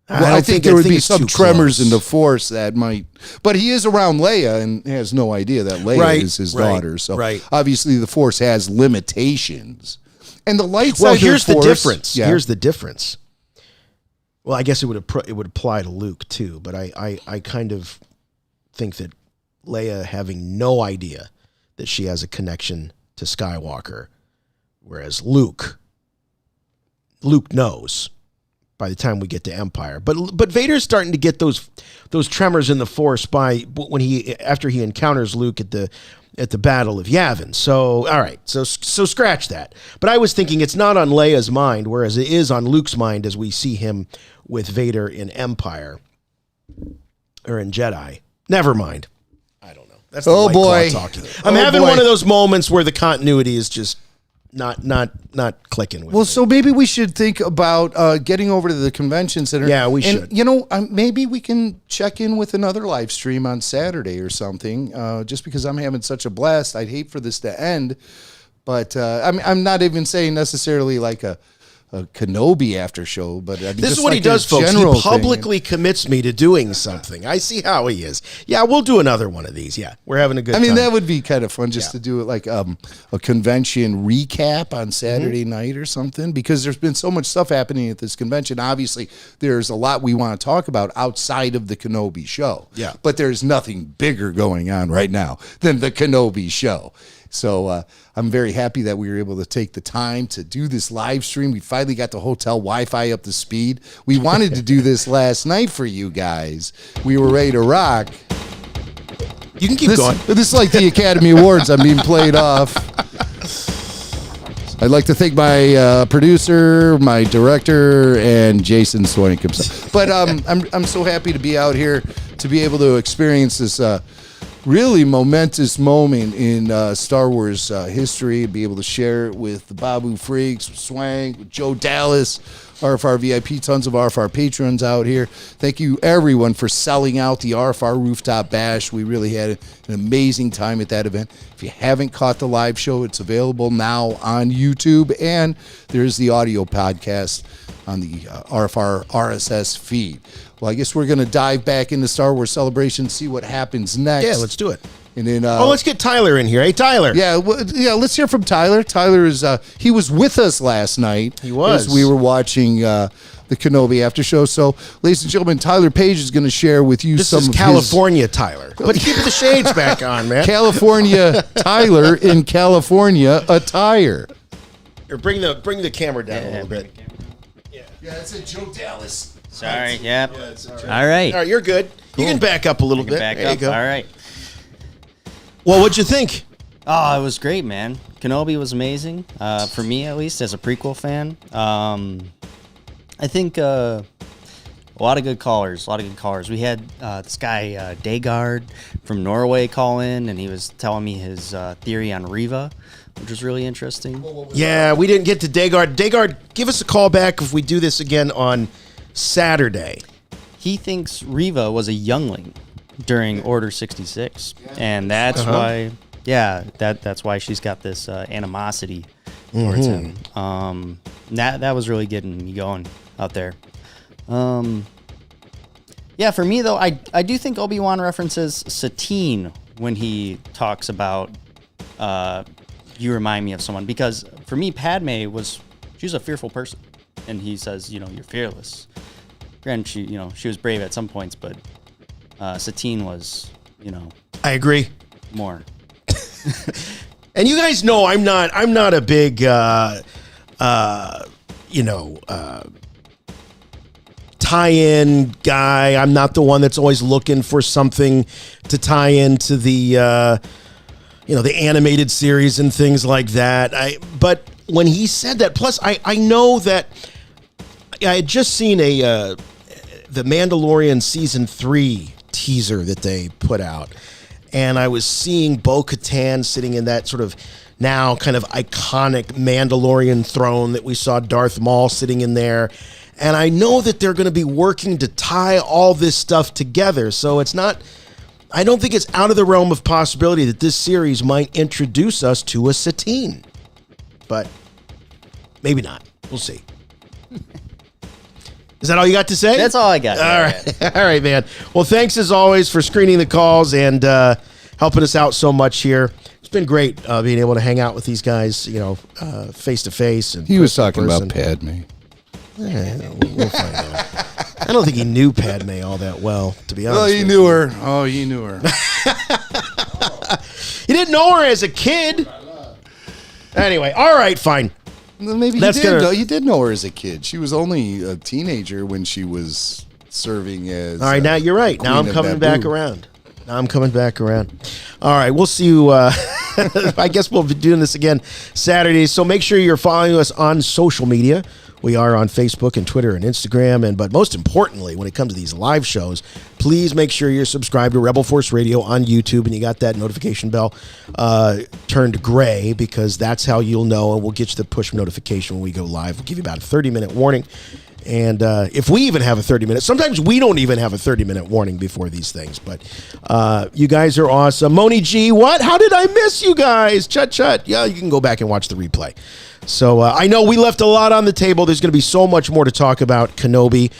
Well, I think there would be some tremors in the Force that might, but he is around Leia and has no idea that Leia is his daughter. So obviously the Force has limitations. And the light side here's of the Force, the difference. Yeah. Here's the difference. Well, I guess it would apply to Luke too, but I kind of think that Leia having no idea that she has a connection to Skywalker, whereas Luke knows by the time we get to Empire. But Vader's starting to get those tremors in the Force after he encounters Luke at the Battle of Yavin. So all right, so scratch that. But I was thinking it's not on Leia's mind, whereas it is on Luke's mind as we see him with Vader in Empire or in Jedi. Never mind. I don't know. That's the White Claw talking. I'm having one of those moments where the continuity is just not clicking with me. So maybe we should think about getting over to the convention center. Yeah, we should. Maybe we can check in with another live stream on Saturday or something. Just because I'm having such a blast, I'd hate for this to end. But I'm not even saying necessarily like a Kenobi after show, but this is what he does, folks. He publicly commits me to doing something. I see how he is. Yeah, we'll do another one of these. Yeah, we're having a good time. I mean, that would be kind of fun just to do it like a convention recap on Saturday night or something, because there's been so much stuff happening at this convention. Obviously, there's a lot we want to talk about outside of the Kenobi show. Yeah. But there's nothing bigger going on right now than the Kenobi show. So I'm very happy that we were able to take the time to do this live stream. We finally got the hotel Wi-Fi up to speed. We wanted to do this last night for you guys. We were ready to rock. You can keep going. This is like the Academy Awards. I'm being played off. I'd like to thank my producer, my director, and Jason Swank himself. But I'm so happy to be out here to be able to experience this really momentous moment in Star Wars history, be able to share it with the Babu Freaks, with Swank, with Joe Dallas, RFR VIP, tons of RFR patrons out here. Thank you, everyone, for selling out the RFR Rooftop Bash. We really had an amazing time at that event. If you haven't caught the live show, it's available now on YouTube, and there's the audio podcast on the RFR RSS feed. Well, I guess we're going to dive back into Star Wars Celebration, see what happens next. Yeah, let's do it. And then, let's get Tyler in here. Hey, Tyler. Yeah, let's hear from Tyler. Tyler is he was with us last night. He was. As we were watching the Kenobi after show. So, ladies and gentlemen, Tyler Page is going to share with you some of California Tyler. But keep the shades back on, man. California Tyler in California attire. Or bring the camera down a little bit. Yeah, that's a Joe Dallas. Sorry, yep. Yeah, all right. All right, you're good. Cool. You can back up a little bit. Back there up. you go. All right. Well, what'd you think? Oh, it was great, man. Kenobi was amazing. For me, at least, as a prequel fan. I think a lot of good callers. We had this guy, Dagard from Norway, call in, and he was telling me his theory on Riva, which was really interesting. Yeah, we didn't get to Dagard. Dagard, give us a call back if we do this again on Saturday. He thinks Riva was a youngling during Order 66, and that's why, that's why she's got this animosity towards him. That was really getting me going out there. Yeah, for me though, I do think Obi-Wan references Satine when he talks about you remind me of someone, because for me Padme she's a fearful person, and he says, you're fearless. Granted, she was brave at some points, but Satine was, I agree. More. And you guys know I'm not a big tie-in guy. I'm not the one that's always looking for something to tie into the the animated series and things like that. But when he said that, plus I know that I had just seen the Mandalorian season 3 teaser that they put out, and I was seeing Bo-Katan sitting in that sort of now kind of iconic Mandalorian throne that we saw Darth Maul sitting in there. And I know that they're going to be working to tie all this stuff together. So I don't think it's out of the realm of possibility that this series might introduce us to a Satine. But maybe not. We'll see. Is that all you got to say? That's all I got. All right. All right, man. Well, thanks as always for screening the calls and helping us out so much here. It's been great being able to hang out with these guys, face to face. He was talking about Padme. Yeah, we'll find out. I don't think he knew Padme all that well, to be honest. Well, he knew her. Oh, he knew her. He didn't know her as a kid. Anyway, all right, fine. Well, maybe he did know her as a kid. She was only a teenager when she was serving as. All right, now you're right. Now I'm coming back around. All right, we'll see you. I guess we'll be doing this again Saturday. So make sure you're following us on social media. We are on Facebook and Twitter and Instagram. But most importantly, when it comes to these live shows, please make sure you're subscribed to Rebel Force Radio on YouTube and you got that notification bell turned gray, because that's how you'll know, and we'll get you the push notification when we go live. We'll give you about a 30-minute warning. And if we even have a 30-minute, sometimes we don't even have a 30-minute warning before these things. But you guys are awesome. Moni G, what? How did I miss you guys? Chut. Yeah, you can go back and watch the replay. So I know we left a lot on the table. There's going to be so much more to talk about Kenobi.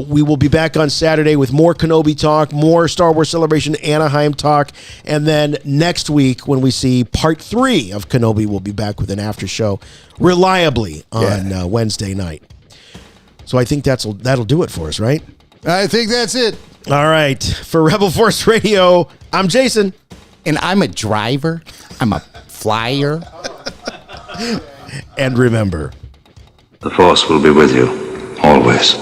We will be back on Saturday with more Kenobi talk, more Star Wars Celebration Anaheim talk. And then next week, when we see part 3 of Kenobi, we'll be back with an after show reliably on Wednesday night. So I think that'll do it for us, right? I think that's it. All right. For Rebel Force Radio, I'm Jason. And I'm a driver. I'm a flyer. And remember, the Force will be with you, always.